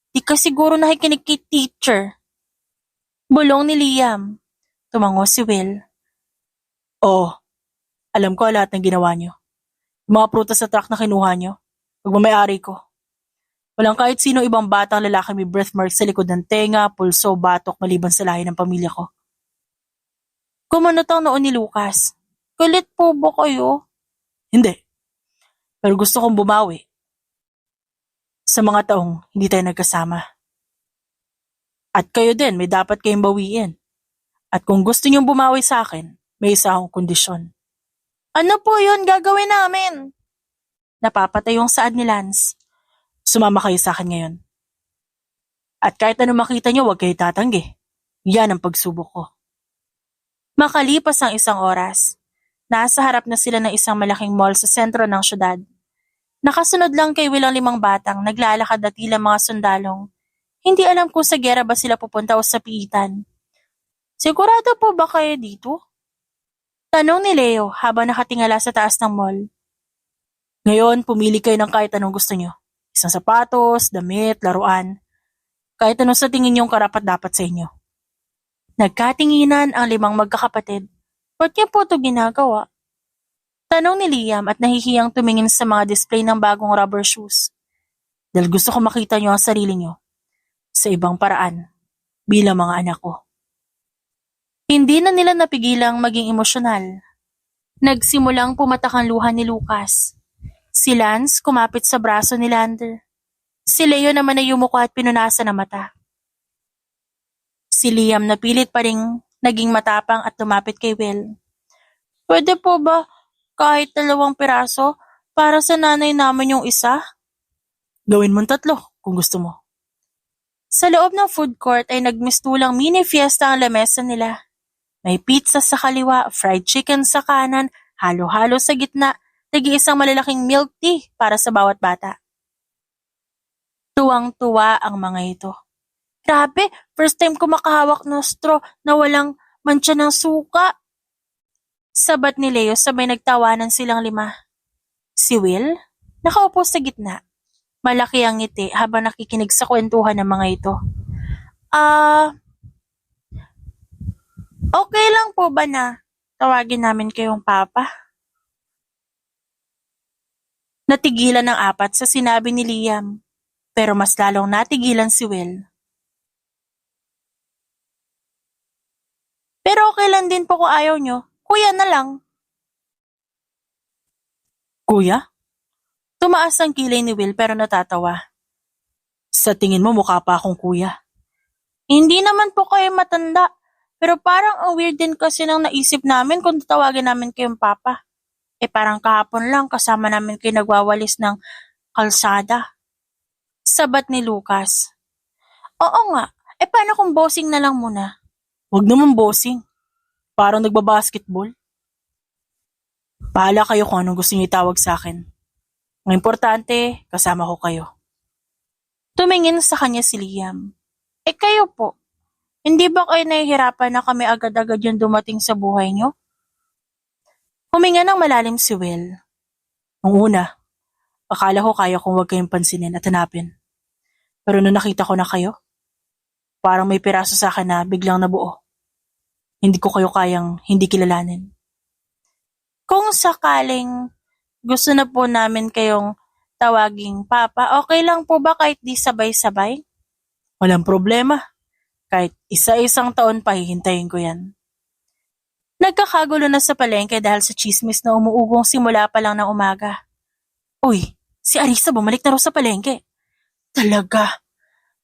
Di ka siguro nakikinig kay teacher. Bulong ni Liam. Tumango si Will. Oo, alam ko lahat ng ginawa niyo. Yung mga prutas sa truck na kinuha niyo, pagmamayari ko. Walang kahit sino ibang batang lalaki may birthmark sa likod ng tenga, pulso, batok maliban sa lahi ng pamilya ko. Kumunot ang noon ni Lucas. Galit po ba kayo? Hindi. Pero gusto kong bumawi. Sa mga taong hindi tayo nagkasama. At kayo din, may dapat kayong bawiin. At kung gusto niyong bumawi sa akin, may isa akong kondisyon. Ano po yun gagawin namin? Napapatay yung saad ni Lance. Sumama kayo sa akin ngayon. At kahit ano makita niyo, huwag kayo tatanggi. Yan ang pagsubok ko. Makalipas ang 1 oras, nasa harap na sila ng isang malaking mall sa sentro ng syudad. Nakasunod lang kay Will ang 5 batang naglalakad at tila mga sundalong. Hindi alam kung sa gera ba sila pupunta o sa piitan. Sigurado po ba kayo dito? Tanong ni Leo habang nakatingala sa taas ng mall. Ngayon, pumili kayo ng kahit anong gusto nyo. Isang sapatos, damit, laruan. Kahit anong sa tingin nyong karapat-dapat sa inyo. Nagkatinginan ang 5 magkakapatid. Ba't niya po ito ginagawa? Tanong ni Liam at nahihiyang tumingin sa mga display ng bagong rubber shoes. Dahil gusto ko makita nyo ang sarili nyo sa ibang paraan bilang mga anak ko. Hindi na nila napigilang maging emosyonal. Nagsimulang pumatak ang luha ni Lucas. Si Lance kumapit sa braso ni Lander. Si Leo naman ay yumuko at pinunasan ang mata. Si Liam napilit pa ring naging matapang at lumapit kay Will. Pwede po ba kahit 2 piraso para sa nanay namin yung isa? Gawin mong 3 kung gusto mo. Sa loob ng food court ay nagmistulang mini fiesta ang lamesa nila. May pizza sa kaliwa, fried chicken sa kanan, halo-halo sa gitna, nag-iisang malalaking milk tea para sa bawat bata. Tuwang-tuwa ang mga ito. Grabe, first time ko makahawak ng straw na walang mantsa ng suka. Sabat ni Leo sabay nagtawanan silang 5. Si Will, nakaupo sa gitna. Malaki ang ngiti habang nakikinig sa kwentuhan ng mga ito. Okay lang po ba na tawagin namin kayong Papa? Natigilan ng 4 sa sinabi ni Liam, pero mas lalong natigilan si Will. Pero okay lang din po kung ayaw nyo, kuya na lang. Kuya? Tumaas ang kilay ni Will pero natatawa. Sa tingin mo mukha pa akong kuya. Hindi naman po kayo matanda, pero parang ang weird din kasi nang naisip namin kung tatawagin namin kayong Papa. Parang kahapon lang kasama namin kayo nagwawalis ng kalsada. Sabat ni Lucas. Oo nga, paano kung bossing na lang muna? Huwag naman bossing. Parang nagbabasketball. Bahala kayo kung anong gusto niyo itawag sa akin. Ang importante, kasama ko kayo. Tumingin sa kanya si Liam. Kayo po, hindi ba kayo nahihirapan na kami agad-agad yung dumating sa buhay niyo? Huminga ng malalim si Will. Ang una, akala ko kaya kong huwag kayong pansinin at hanapin. Pero nung nakita ko na kayo, parang may piraso sa akin na biglang nabuo. Hindi ko kayo kayang hindi kilalanin. Kung sakaling gusto na po namin kayong tawaging Papa, okay lang po ba kahit di sabay-sabay? Walang problema. Kahit isa-isang taon pa hihintayin ko yan. Nagkakagulo na sa palengke dahil sa chismis na umuugong simula pa lang ng umaga. Uy, si Arisa bumalik na raw sa palengke. Talaga?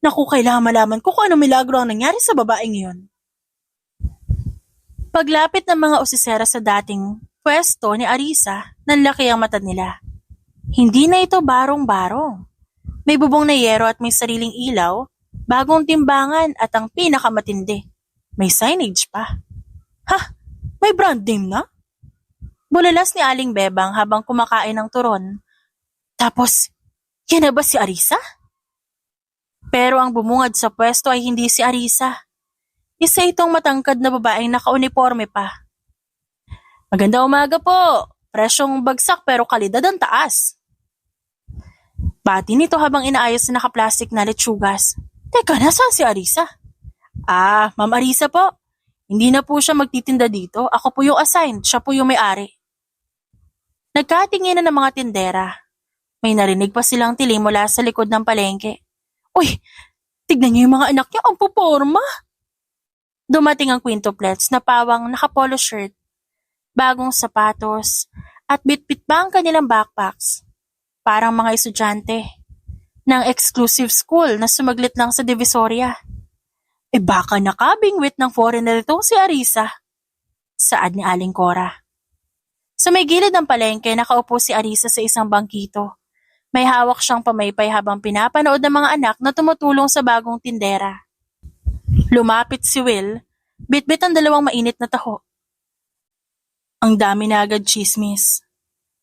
Naku, kailangan malaman ko kung ano milagro ang nangyari sa babaeng iyon. Paglapit ng mga usisera sa dating pwesto ni Arisa, nanlaki ang mata nila. Hindi na ito barong-barong. May bubong na yero at may sariling ilaw, bagong timbangan at ang pinakamatindi. May signage pa. Ha? May brand name na? Bulalas ni Aling Bebang habang kumakain ng turon. Tapos, yan na ba si Arisa? Pero ang bumungad sa pwesto ay hindi si Arisa. Isa itong matangkad na babaeng naka-uniforme pa. Magandang umaga po. Presyong bagsak pero kalidad ang taas. Bati nito habang inaayos na naka-plastic na letsugas. Teka, nasaan si Arisa? Ma'am Arisa po. Hindi na po siya magtitinda dito. Ako po yung assigned. Siya po yung may-ari. Nagkatingin na ng mga tindera. May narinig pa silang tiling mula sa likod ng palengke. Uy, tignan niyo yung mga anak niya. Ang puporma. Dumating ang quintuplets na pawang nakapolo shirt, bagong sapatos, at bitbit pa ang kanilang backpacks. Parang mga estudyante ng exclusive school na sumaglit lang sa Divisoria. Baka nakabingwit ng foreigner itong si Arisa. Saad ni Aling Cora. Sa may gilid ng palengke, nakaupo si Arisa sa isang bangkito. May hawak siyang pamaypay habang pinapanood ng mga anak na tumutulong sa bagong tindera. Lumapit si Will, bitbit ang 2 mainit na taho. Ang dami na agad chismis.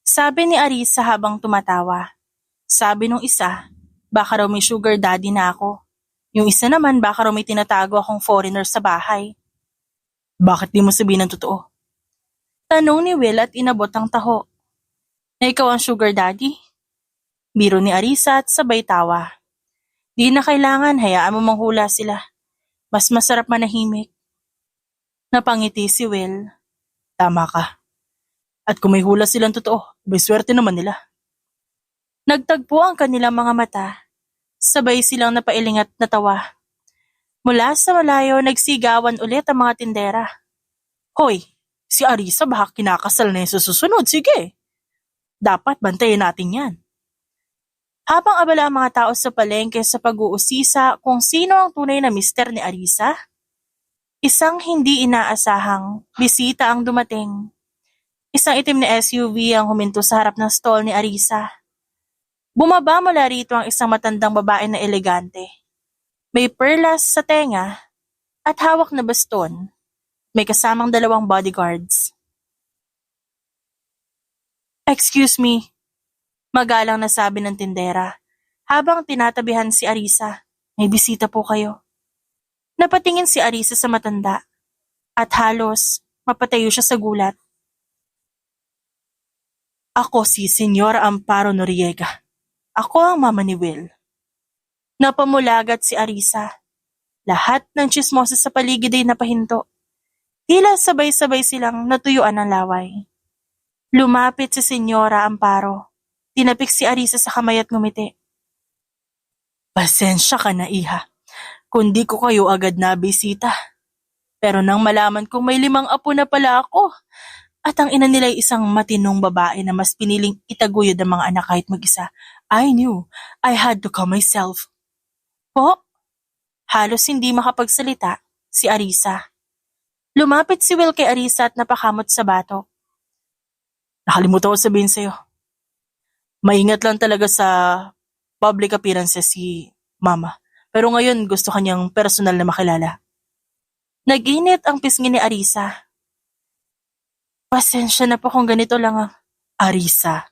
Sabi ni Arisa habang tumatawa. Sabi nung isa, baka raw may sugar daddy na ako. Yung isa naman baka raw may tinatago akong foreigner sa bahay. Bakit di mo sabihin ng totoo? Tanong ni Will at inabot ang taho. Na ikaw ang sugar daddy? Biro ni Arisa at sabay tawa. Di na kailangan, hayaan mo manghula sila. Mas masarap manahimik. Napangiti si Will. Tama ka. At kung may hula silang totoo, may swerte naman nila. Nagtagpo ang kanilang mga mata. Sabay silang napailing at natawa. Mula sa malayo, nagsigawan ulit ang mga tindera. Hoy, si Arisa baka kinakasal na yung sa susunod, sige. Dapat bantayan natin yan. Habang abala ang mga tao sa palengke sa pag-uusisa kung sino ang tunay na mister ni Arisa, isang hindi inaasahang bisita ang dumating. Isang itim na SUV ang huminto sa harap ng stall ni Arisa. Bumaba mula rito ang isang matandang babae na elegante. May perlas sa tenga at hawak na baston. May kasamang 2 bodyguards. Excuse me, magalang na sabi ng tindera habang tinatabihan si Arisa. May bisita po kayo. Napatingin si Arisa sa matanda at halos mapatayo siya sa gulat. Ako si Senyora Amparo Noriega. Ako ang mama ni Will. Napamulagat si Arisa. Lahat ng tsismosa sa paligid ay napahinto. Tila sabay-sabay silang natuyuan ng laway. Lumapit si Senyora Amparo. Tinapik si Arisa sa kamay at ngumiti. Pasensya ka na, iha. Kundi ko kayo agad na bisita. Pero nang malaman kong may 5 apo na pala ako, at ang ina nila ay isang matinong babae na mas piniling itaguyod ang mga anak kahit mag-isa, I knew I had to come myself. Po? Halos hindi makapagsalita si Arisa. Lumapit si Will kay Arisa at napakamot sa batok. Nakalimutan ko sabihin sa'yo. Maingat lang talaga sa public appearances si Mama. Pero ngayon gusto kanyang personal na makilala. Nag-init ang pisngi ni Arisa. Pasensya na po kung ganito lang ang Arisa.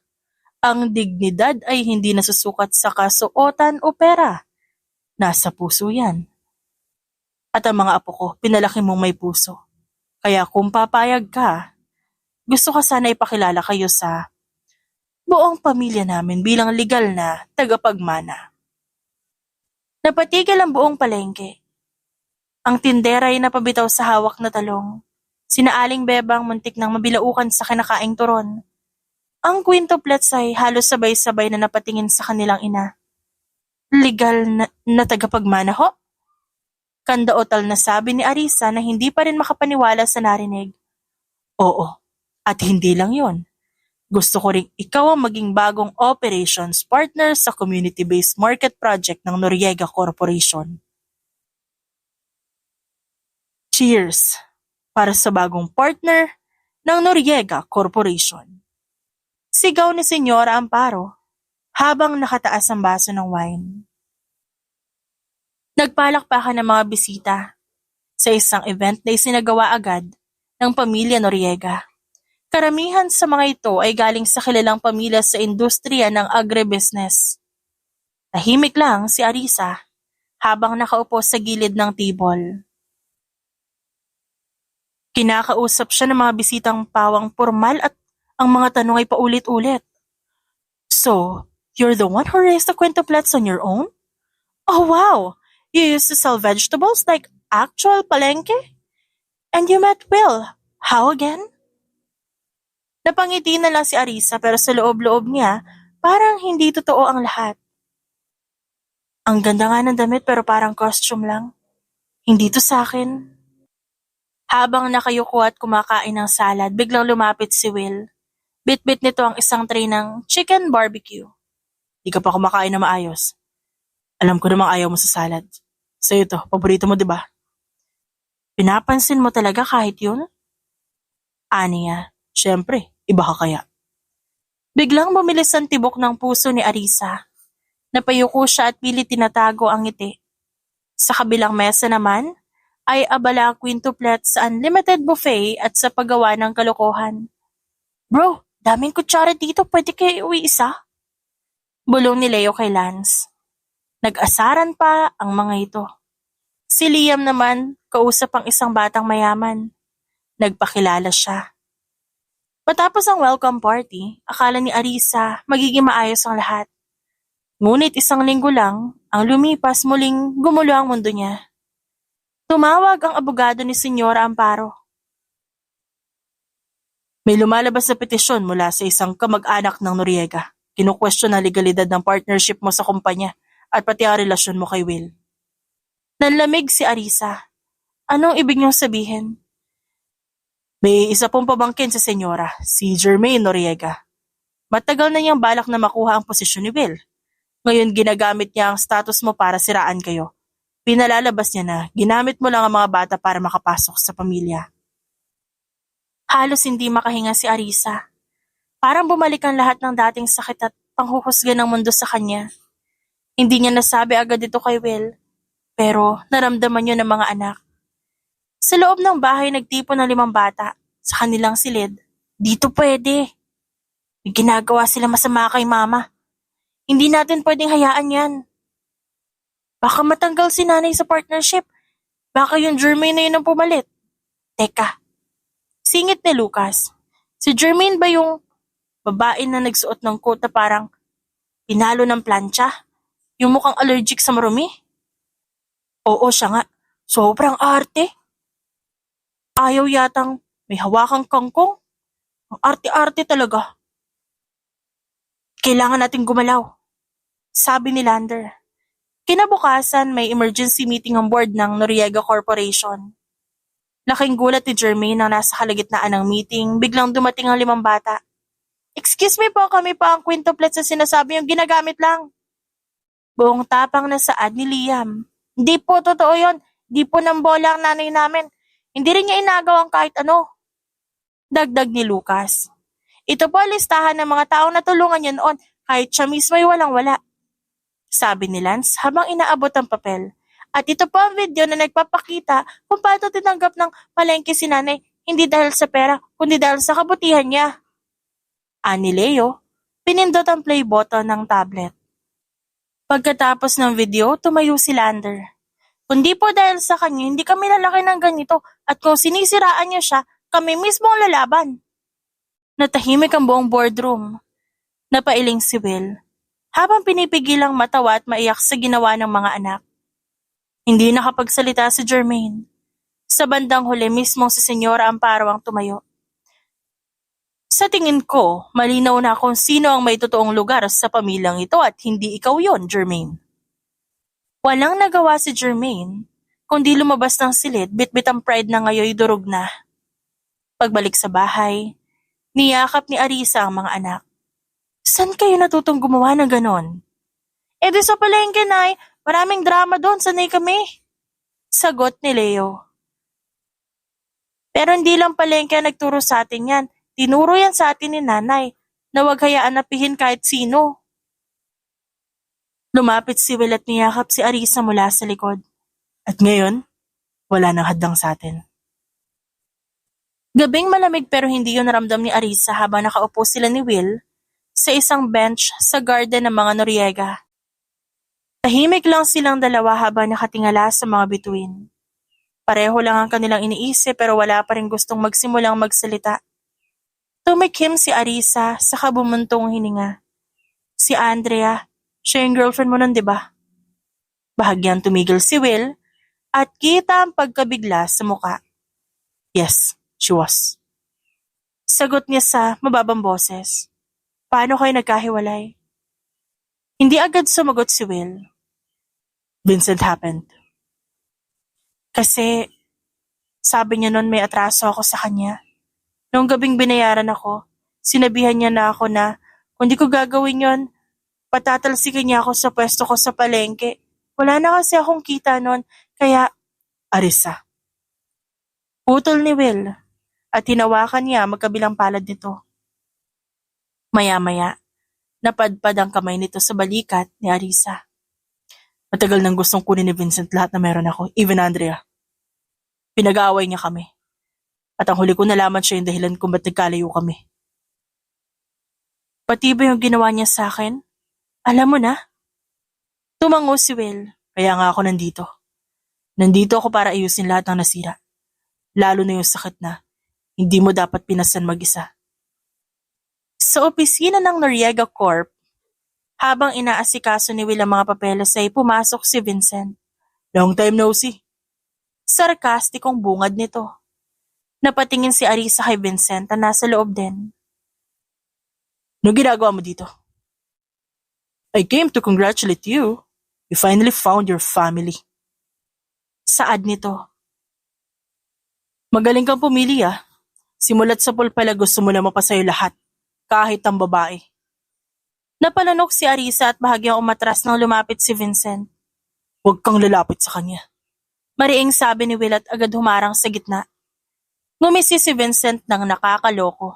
Ang dignidad ay hindi nasusukat sa kasuotan o pera. Nasa puso yan. At ang mga apo ko, pinalaki mong may puso. Kaya kung papayag ka, gusto ka sana ipakilala kayo sa buong pamilya namin bilang legal na tagapagmana. Napatigil ang buong palengke. Ang tindera ay napabitaw sa hawak na talong. Sina Aling Bebang muntik nang mabilaukan sa kinakaing turon. Ang quintuplets ay halos sabay-sabay na napatingin sa kanilang ina. Legal na tagapagmana ho? Kandaotal na sabi ni Arisa na hindi pa rin makapaniwala sa narinig. Oo, at hindi lang yon. Gusto ko rin ikaw ang maging bagong operations partner sa community-based market project ng Noriega Corporation. Cheers para sa bagong partner ng Noriega Corporation. Sigaw ni Senyora Amparo habang nakataas ang baso ng wine. Nagpalakpakan ng mga bisita sa isang event na isinagawa agad ng pamilya Noriega. Karamihan sa mga ito ay galing sa kilalang pamilya sa industriya ng agribusiness. Tahimik lang si Arisa habang nakaupo sa gilid ng table. Kinakausap siya ng mga bisitang pawang formal at ang mga tanong ay paulit-ulit. So, you're the one who raised the quintuplets on your own? Oh wow! You used to sell vegetables like actual palengke? And you met Will. How again? Napangiti na lang si Arisa pero sa loob-loob niya, parang hindi totoo ang lahat. Ang ganda nga ng damit pero parang costume lang. Hindi to sa akin. Habang nakayuko at kumakain ng salad, biglang lumapit si Will. Bit-bit nito ang isang tray ng chicken barbecue. Di ka pa kumakain na maayos. Alam ko namang ayaw mo sa salad. Sa'yo to, paborito mo diba? Pinapansin mo talaga kahit yun? Aniya, syempre, iba ka kaya. Biglang bumilis ang tibok ng puso ni Arisa. Napayuko siya at pilit tinatago ang ngiti. Sa kabilang mesa naman, ay abala ang quintuplets sa unlimited buffet at sa paggawa ng kalokohan. Bro, daming kutsara dito, pwede kayo iuwi isa? Bulong ni Leo kay Lance. Nag-asaran pa ang mga ito. Si Liam naman, kausap ang isang batang mayaman. Nagpakilala siya. Matapos ang welcome party, akala ni Arisa magiging maayos ang lahat. Ngunit isang linggo lang, ang lumipas muling gumulo ang mundo niya. Tumawag ang abogado ni Senyora Amparo. May lumalabas na petisyon mula sa isang kamag-anak ng Noriega. Kinukwestiyon ang legalidad ng partnership mo sa kumpanya at pati ang relasyon mo kay Will. Nanlamig si Arisa. Anong ibig niyong sabihin? May isa pong pabangkin sa senyora, si Jermaine Noriega. Matagal na niyang balak na makuha ang posisyon ni Will. Ngayon ginagamit niya ang status mo para siraan kayo. Pinalalabas niya na ginamit mo lang ang mga bata para makapasok sa pamilya. Halos hindi makahinga si Arisa. Parang bumalik ang lahat ng dating sakit at panghuhusga ng mundo sa kanya. Hindi niya nasabi agad ito kay Will, pero naramdaman niyo ng mga anak. Sa loob ng bahay nagtipon ng 5 bata sa kanilang silid. Dito pwede. May ginagawa sila masama kay mama. Hindi natin pwedeng hayaan yan. Baka matanggal si nanay sa partnership. Baka yung Jermaine na yun ang pumalit. Teka. Singit ni Lucas. Si Jermaine ba yung babae na nagsuot ng coat na parang pinalo ng plancha? Yung mukhang allergic sa marumi? Oo, siya nga. Sobrang arte. Ayaw yatang may hawakang kangkong. Ang arte-arte talaga. Kailangan nating gumalaw, sabi ni Lander. Kinabukasan may emergency meeting ang board ng Noriega Corporation. Laking gulat ni Jermaine nang nasa kalagitnaan ng meeting, biglang dumating ang 5 bata. Excuse me po, kami pa ang quintuplets na sinasabi yung ginagamit lang. Buong tapang na saad ni Liam. Hindi po totoo yon. Di po nang bola ang nanay namin. Hindi rin niya inagaw ang kahit ano. Dagdag ni Lucas. Ito po ang listahan ng mga taong natulungan niya noon kahit siya mismo ay walang-wala. Sabi ni Lance habang inaabot ang papel. At ito po ang video na nagpapakita kung paano tinanggap ng palengke si nanay, hindi dahil sa pera, kundi dahil sa kabutihan niya. Ani Leo, pinindot ang play button ng tablet. Pagkatapos ng video, tumayo si Lander. Kundi po dahil sa kanya, hindi kami lalaki ng ganito at kung sinisiraan niya siya, kami mismo ang lalaban. Natahimik ang buong boardroom. Napailing si Will, habang pinipigilang matawa at maiyak sa ginawa ng mga anak. Hindi nakapagsalita si Jermaine. Sa bandang huli mismo si Senyora Amparo ang tumayo. Sa tingin ko, malinaw na kung sino ang may totoong lugar sa pamilyang ito at hindi ikaw yon, Jermaine. Walang nagawa si Jermaine, kundi lumabas ng silid, bitbit ang pride na ngayoy durog na. Pagbalik sa bahay, niyakap ni Arisa ang mga anak. Saan kayo natutong gumawa ng ganon? Eh di sa palengke, Nay. Maraming drama doon, sanay kami. Sagot ni Leo. Pero hindi lang palengke ang nagturo sa atin yan. Tinuro yan sa atin ni Nanay, na huwag hayaan napihin kahit sino. Lumapit si Will at niyakap si Arisa mula sa likod. At ngayon, wala nang hadlang sa atin. Gabing malamig pero hindi yun naramdam ni Arisa habang nakaupo sila ni Will sa isang bench sa garden ng mga Noriega. Tahimik lang silang dalawa habang nakatingala sa mga bituin. Pareho lang ang kanilang iniisip pero wala pa rin gustong magsimulang magsalita. Tumikhim si Arisa sa kabumuntong hininga. Si Andrea, siya yung girlfriend mo nun, diba? Bahagyang tumigil si Will at kita ang pagkabigla sa muka. Yes, she was. Sagot niya sa mababang boses. Paano kayo nagkahiwalay? Hindi agad sumagot si Will. Vincent happened. Kasi, sabi niya noon may atraso ako sa kanya. Noong gabing binayaran ako, sinabihan niya na ako na kung di ko gagawin yon, patatalsikin niya ako sa pwesto ko sa palengke. Wala na kasi akong kita noon, kaya, Arisa. Putol ni Will at hinawakan niya magkabilang palad nito. Maya-maya, napadpad ang kamay nito sa balikat ni Arisa. Matagal nang gustong kunin ni Vincent lahat na meron ako, even Andrea. Pinag-aaway niya kami. At ang huli ko nalaman siya yung dahilan kung ba't nagkalayo kami. Pati ba yung ginawa niya sa akin? Alam mo na? Tumango si Will, kaya nga ako nandito. Nandito ako para ayusin lahat ng nasira. Lalo na yung sakit na Hindi mo dapat pinasan mag-isa. Sa opisina ng Noriega Corp, habang inaasikaso ni Will ang mga papeles ay pumasok si Vincent. Long time no see. Sarkastikong bungad nito. Napatingin si Arisa kay Vincent na nasa loob din. Ano ginagawa mo dito? I came to congratulate you. You finally found your family. Saad nito. Magaling kang pumili ah. Simulat sa pool pala gusto mo na mapasayo lahat, kahit ang babae. Napalanok si Arisa at bahagyang umatras nang lumapit si Vincent. Huwag kang lalapit sa kanya. Mariing sabi ni Will at agad humarang sa gitna. Ngumisi si Vincent ng nakakaloko.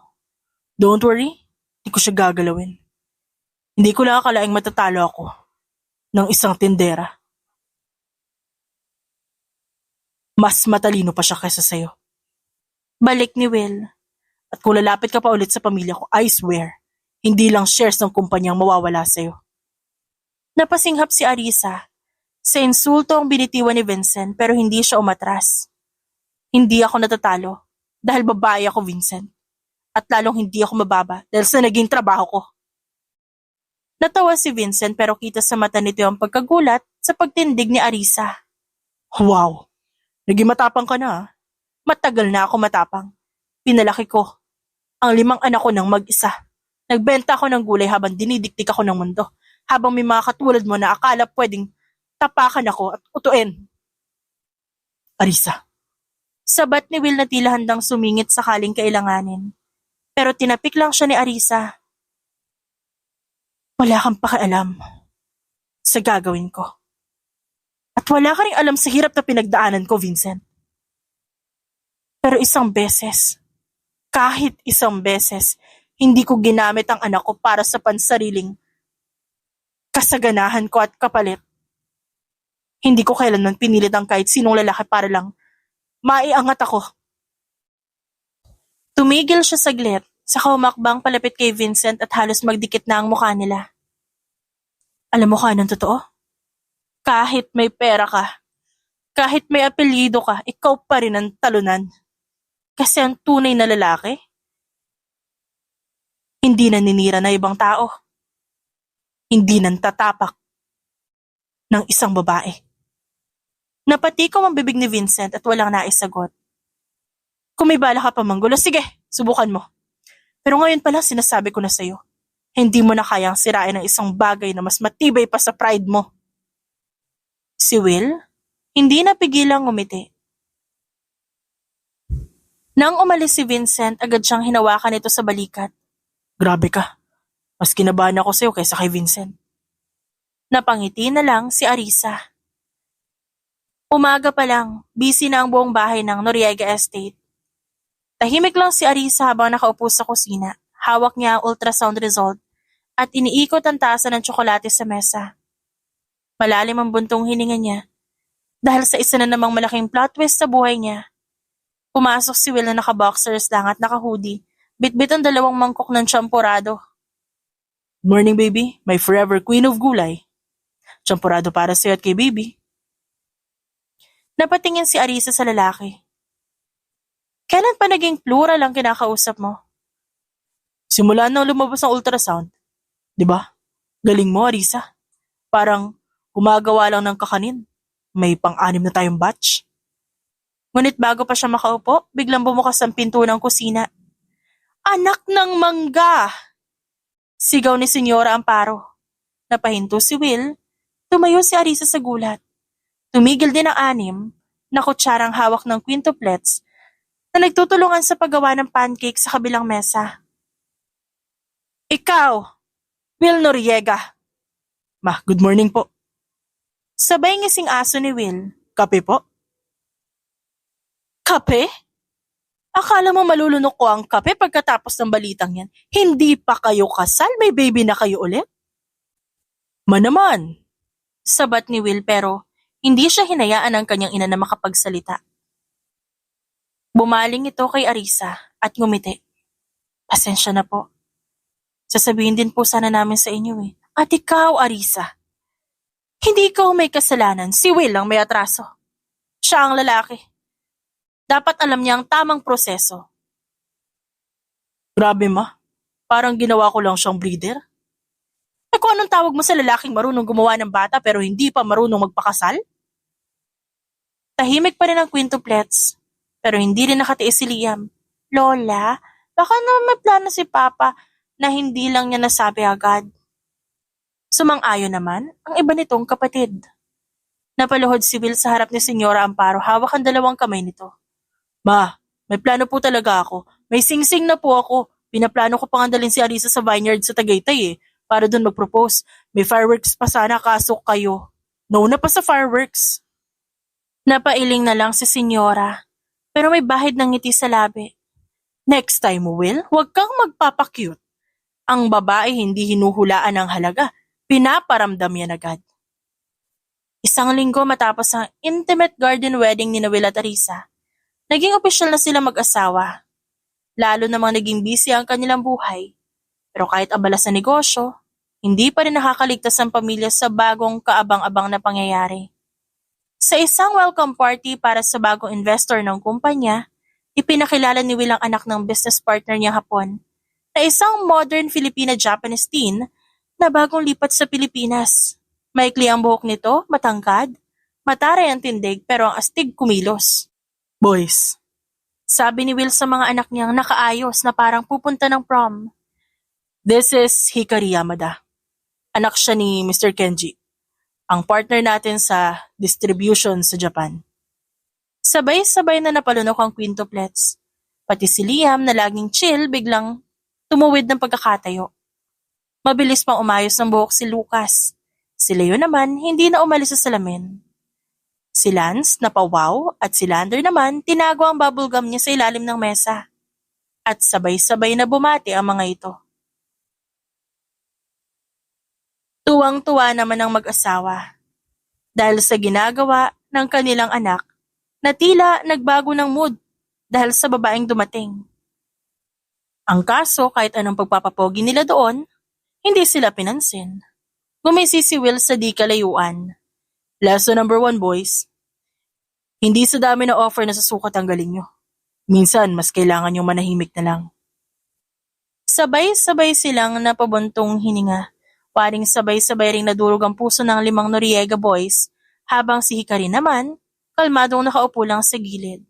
Don't worry, di ko siya gagalawin. Hindi ko lang akalaing matatalo ako ng isang tindera. Mas matalino pa siya kaysa sayo. Balik ni Will. At kung lalapit ka pa ulit sa pamilya ko, I swear, hindi lang shares ng kumpanyang mawawala sa'yo. Napasinghap si Arisa. Sa insulto ang binitiwan ni Vincent pero hindi siya umatras. Hindi ako natatalo dahil babae ako, Vincent. At lalong hindi ako mababa dahil sa naging trabaho ko. Natawa si Vincent pero kita sa mata nito ang pagkagulat sa pagtindig ni Arisa. Wow, naging matapang ka na ah. Matagal na ako matapang. Pinalaki ko ang 5 anak ko ng mag-isa. Nagbenta ako ng gulay habang dinidiktik ako ng mundo. Habang may mga katulad mo na akala pwedeng tapakan ako at utuin. Arisa. Sabat ni Will na tila handang sumingit sakaling kailanganin. Pero tinapik lang siya ni Arisa. Wala kang pakialam sa gagawin ko. At wala ka ring alam sa hirap na pinagdaanan ko, Vincent. Pero isang beses, kahit isang beses, hindi ko ginamit ang anak ko para sa pansariling kasaganahan ko at kapalit. Hindi ko kailanman pinilit ang kahit sinong lalaki para lang maiangat ako. Tumigil siya saglit, saka humakbang palapit kay Vincent at halos magdikit na ang mukha nila. Alam mo ka anong totoo? Kahit may pera ka, kahit may apelyido ka, ikaw pa rin ang talunan. Kasi ang tunay na lalaki, hindi naninira na ibang tao. Hindi nantatapak ng isang babae. Napatikom ang bibig ni Vincent at walang naisagot. Kung may bala ka pa manggulo, sige, subukan mo. Pero ngayon pa lang sinasabi ko na sa'yo, hindi mo na kayang sirain ang isang bagay na mas matibay pa sa pride mo. Si Will, hindi napigilang ngumiti. Nang umalis si Vincent, agad siyang hinawakan ito sa balikat. Grabe ka. Mas kinabahan ako sa'yo kaysa kay Vincent. Napangiti na lang si Arisa. Umaga pa lang, busy na ang buong bahay ng Noriega Estate. Tahimik lang si Arisa habang nakaupo sa kusina. Hawak niya ang ultrasound result at iniikot ang tasa ng tsokolate sa mesa. Malalim ang buntong hininga niya dahil sa isa na namang malaking plot twist sa buhay niya. Pumasok si Will na naka-boxers lang at naka-hoodie. Bitbit ang 2 mangkok ng champurado. Morning baby, my forever queen of gulay. Champurado para sa'yo at kay baby. Napatingin si Arisa sa lalaki. Kailan pa naging plural ang kinakausap mo? Simula nang lumabas ang ultrasound. Diba? Galing mo, Arisa. Parang gumagawa lang ng kakanin. May pang-6 na tayong batch. Ngunit bago pa siya makaupo, biglang bumukas ang pinto ng kusina. Anak ng mangga! Sigaw ni Senyora Amparo. Napahinto si Will, tumayo si Arisa sa gulat. Tumigil din ang 6 na kutsarang hawak ng quintuplets na nagtutulungan sa paggawa ng pancake sa kabilang mesa. Ikaw, Will Noriega. Ma, good morning po. Sabay ngising aso ni Will. Kape po? Kape? Akala mo malulunok ko ang kape pagkatapos ng balitang yan? Hindi pa kayo kasal? May baby na kayo ulit? Manaman. Sabat ni Will pero hindi siya hinayaan ng kanyang ina na makapagsalita. Bumaling ito kay Arisa at ngumiti. Pasensya na po. Sasabihin din po sana namin sa inyo eh. At ikaw, Arisa, hindi ikaw may kasalanan. Si Will ang may atraso. Siya ang lalaki. Dapat alam niya ang tamang proseso. Grabe ma, parang ginawa ko lang siyang breeder. Eh kung anong tawag mo sa lalaking marunong gumawa ng bata pero hindi pa marunong magpakasal? Tahimik pa rin ang quintuplets, pero hindi rin nakatiis si Liam. Lola, baka naman may plano si Papa na hindi lang niya nasabi agad. Sumang-ayon naman ang iba nitong kapatid. Napaluhod si Will sa harap ni Senyora Amparo, hawak ang dalawang kamay nito. Ma, may plano po talaga ako. May singsing na po ako. Pinaplano ko pang andalin si Arisa sa vineyard sa Tagaytay para doon mag-propose. May fireworks pa sana kaso kayo. Nauna pa sa fireworks. Napailing na lang si Senyora, pero may bahid ng ngiti sa labi. Next time, Will, huwag kang magpapakyut. Ang babae hindi hinuhulaan ng halaga. Pinaparamdam yan agad. Isang linggo matapos ang intimate garden wedding ni Will at Arisa, naging opisyal na sila mag-asawa. Lalo namang naging busy ang kanilang buhay. Pero kahit abala sa negosyo, hindi pa rin nakakaligtas ang pamilya sa bagong kaabang-abang na pangyayari. Sa isang welcome party para sa bagong investor ng kumpanya, ipinakilala ni Will ang anak ng business partner niya Hapon, na isang modern Filipina-Japanese teen na bagong lipat sa Pilipinas. Maikli ang buhok nito, matangkad, mataray ang tindig pero ang astig kumilos. Boys, sabi ni Will sa mga anak niyang nakaayos na parang pupunta ng prom. This is Hikari Yamada. Anak siya ni Mr. Kenji, ang partner natin sa distribution sa Japan. Sabay-sabay na napalunok ang quintuplets. Pati si Liam na laging chill biglang tumuwid ng pagkakatayo. Mabilis pang umayos ng buhok si Lucas. Si Leo naman hindi na umalis sa salamin. Si Lance napawaw at si Lander naman tinago ang bubblegum niya sa ilalim ng mesa. At sabay-sabay na bumati ang mga ito. Tuwang-tuwa naman ang mag-asawa dahil sa ginagawa ng kanilang anak na tila nagbago ng mood dahil sa babaeng dumating. Ang kaso kahit anong pagpapapogi nila doon, hindi sila pinansin. Gumisi si Will sa di kalayuan. Lesson number 1 boys, hindi sa dami na offer na sasukat ang galing nyo. Minsan mas kailangan yung manahimik na lang. Sabay-sabay silang napabuntong hininga. Paring sabay-sabay ring nadurog ang puso ng 5 Noriega boys, habang si Hikari naman, kalmadong nakaupo lang sa gilid.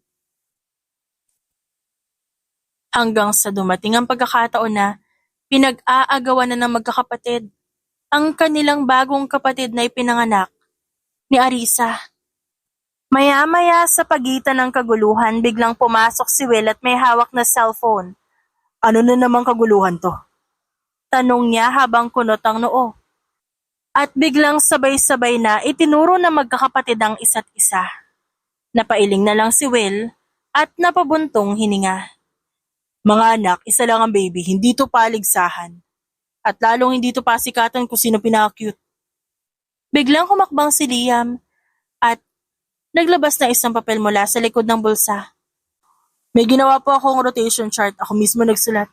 Hanggang sa dumating ang pagkakataon na pinag-aagawan na ng magkakapatid ang kanilang bagong kapatid na ipinanganak ni Arisa. Maya-maya sa pagitan ng kaguluhan, biglang pumasok si Will at may hawak na cellphone. Ano na namang kaguluhan to? Tanong niya habang kunot ang noo. At biglang sabay-sabay na itinuro ng magkakapatid ang isa't isa. Napailing na lang si Will at napabuntong hininga. Mga anak, isa lang ang baby, hindi to paligsahan. At lalong hindi to pasikatan kung sino pinaka-cute. Biglang humakbang si Liam at naglabas na isang papel mula sa likod ng bulsa. May ginawa po akong rotation chart, ako mismo nagsulat.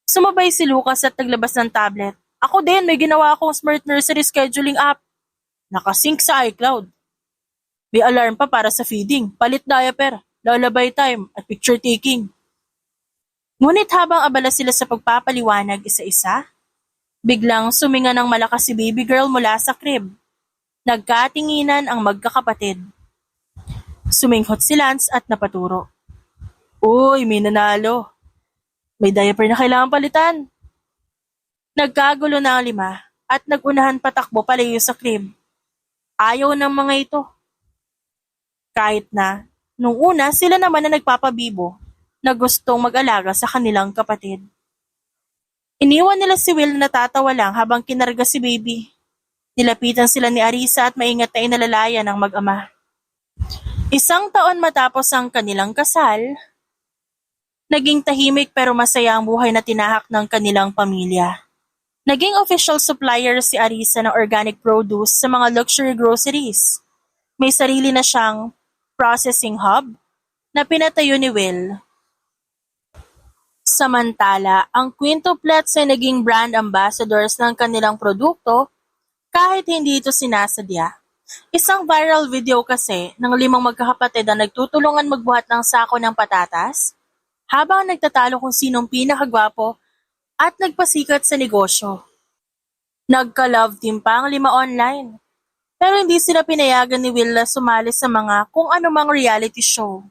Sumabay si Lucas at naglabas ng tablet. Ako din, may ginawa akong smart nursery scheduling app. Nakasync sa iCloud. May alarm pa para sa feeding, palit diaper, lullaby time, at picture taking. Ngunit habang abala sila sa pagpapaliwanag isa-isa, biglang suminga ng malakas si baby girl mula sa crib. Nagkatinginan ang magkakapatid. Suminghot si Lance at napaturo. Uy, may nanalo. May diaper na kailangan palitan. Nagkagulo na ang 5 at nagunahan patakbo palayo sa crib. Ayaw ng mga ito. Kahit na, nung una sila naman na nagpapabibo na gustong mag-alaga sa kanilang kapatid. Iniwan nila si Will na natatawa lang habang kinarga si baby. Nilapitan sila ni Arisa at maingat na inalalaya ng mag-ama. 1 taon matapos ang kanilang kasal, naging tahimik pero masaya ang buhay na tinahak ng kanilang pamilya. Naging official supplier si Arisa ng organic produce sa mga luxury groceries. May sarili na siyang processing hub na pinatayo ni Will. Samantala, ang quintuplets ay naging brand ambassadors ng kanilang produkto kahit hindi ito sinasadya. Isang viral video kasi ng 5 magkakapatid na nagtutulungan magbuhat ng sako ng patatas, habang nagtatalo kung sinong pinakagwapo at nagpasikat sa negosyo. Nagka-love team pa ang 5 online, pero hindi sila pinayagan ni Will na sumali sa mga kung anumang reality show.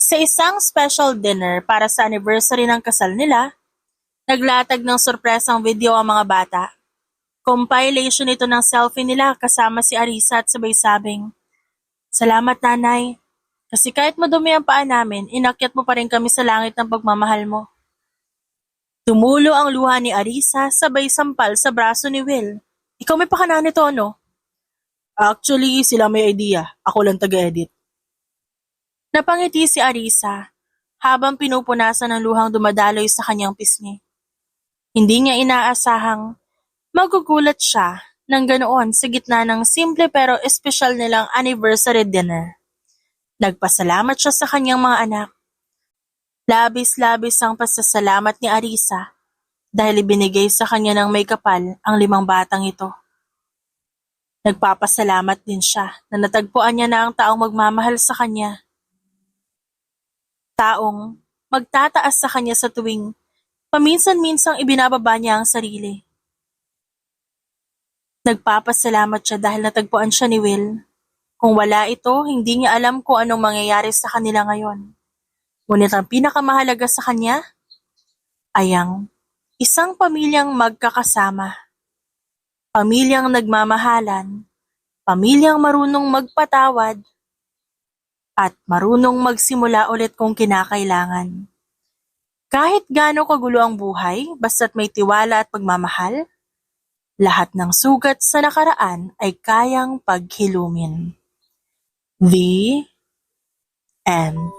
Sa isang special dinner para sa anniversary ng kasal nila, naglatag ng sorpresang video ang mga bata. Compilation ito ng selfie nila kasama si Arisa at sabay sabing, "Salamat nanay, kasi kahit madumi ang paa namin, inakyat mo pa rin kami sa langit ng pagmamahal mo." Tumulo ang luha ni Arisa sabay sampal sa braso ni Will. "Ikaw may pakana nito, no?" "Actually, sila may idea. Ako lang taga-edit." Napangiti si Arisa habang pinupunasan ng luhang dumadaloy sa kanyang pisngi. Hindi niya inaasahang magugulat siya ng ganoon sa gitna ng simple pero espesyal nilang anniversary dinner. Nagpasalamat siya sa kanyang mga anak. Labis-labis ang pasasalamat ni Arisa dahil ibinigay sa kanya ng may kapal ang 5 batang ito. Nagpapasalamat din siya na natagpuan niya na ang taong magmamahal sa kanya. Taong magtataas sa kanya sa tuwing paminsan-minsang ibinababa niya ang sarili. Nagpapasalamat siya dahil natagpuan siya ni Will. Kung wala ito, hindi niya alam kung anong mangyayari sa kanila ngayon. Ngunit ang pinakamahalaga sa kanya ay ang isang pamilyang magkakasama. Pamilyang nagmamahalan, pamilyang marunong magpatawad, at marunong magsimula ulit kung kinakailangan. Kahit gaano kagulo ang buhay, basta't may tiwala at pagmamahal, lahat ng sugat sa nakaraan ay kayang paghilumin. The end.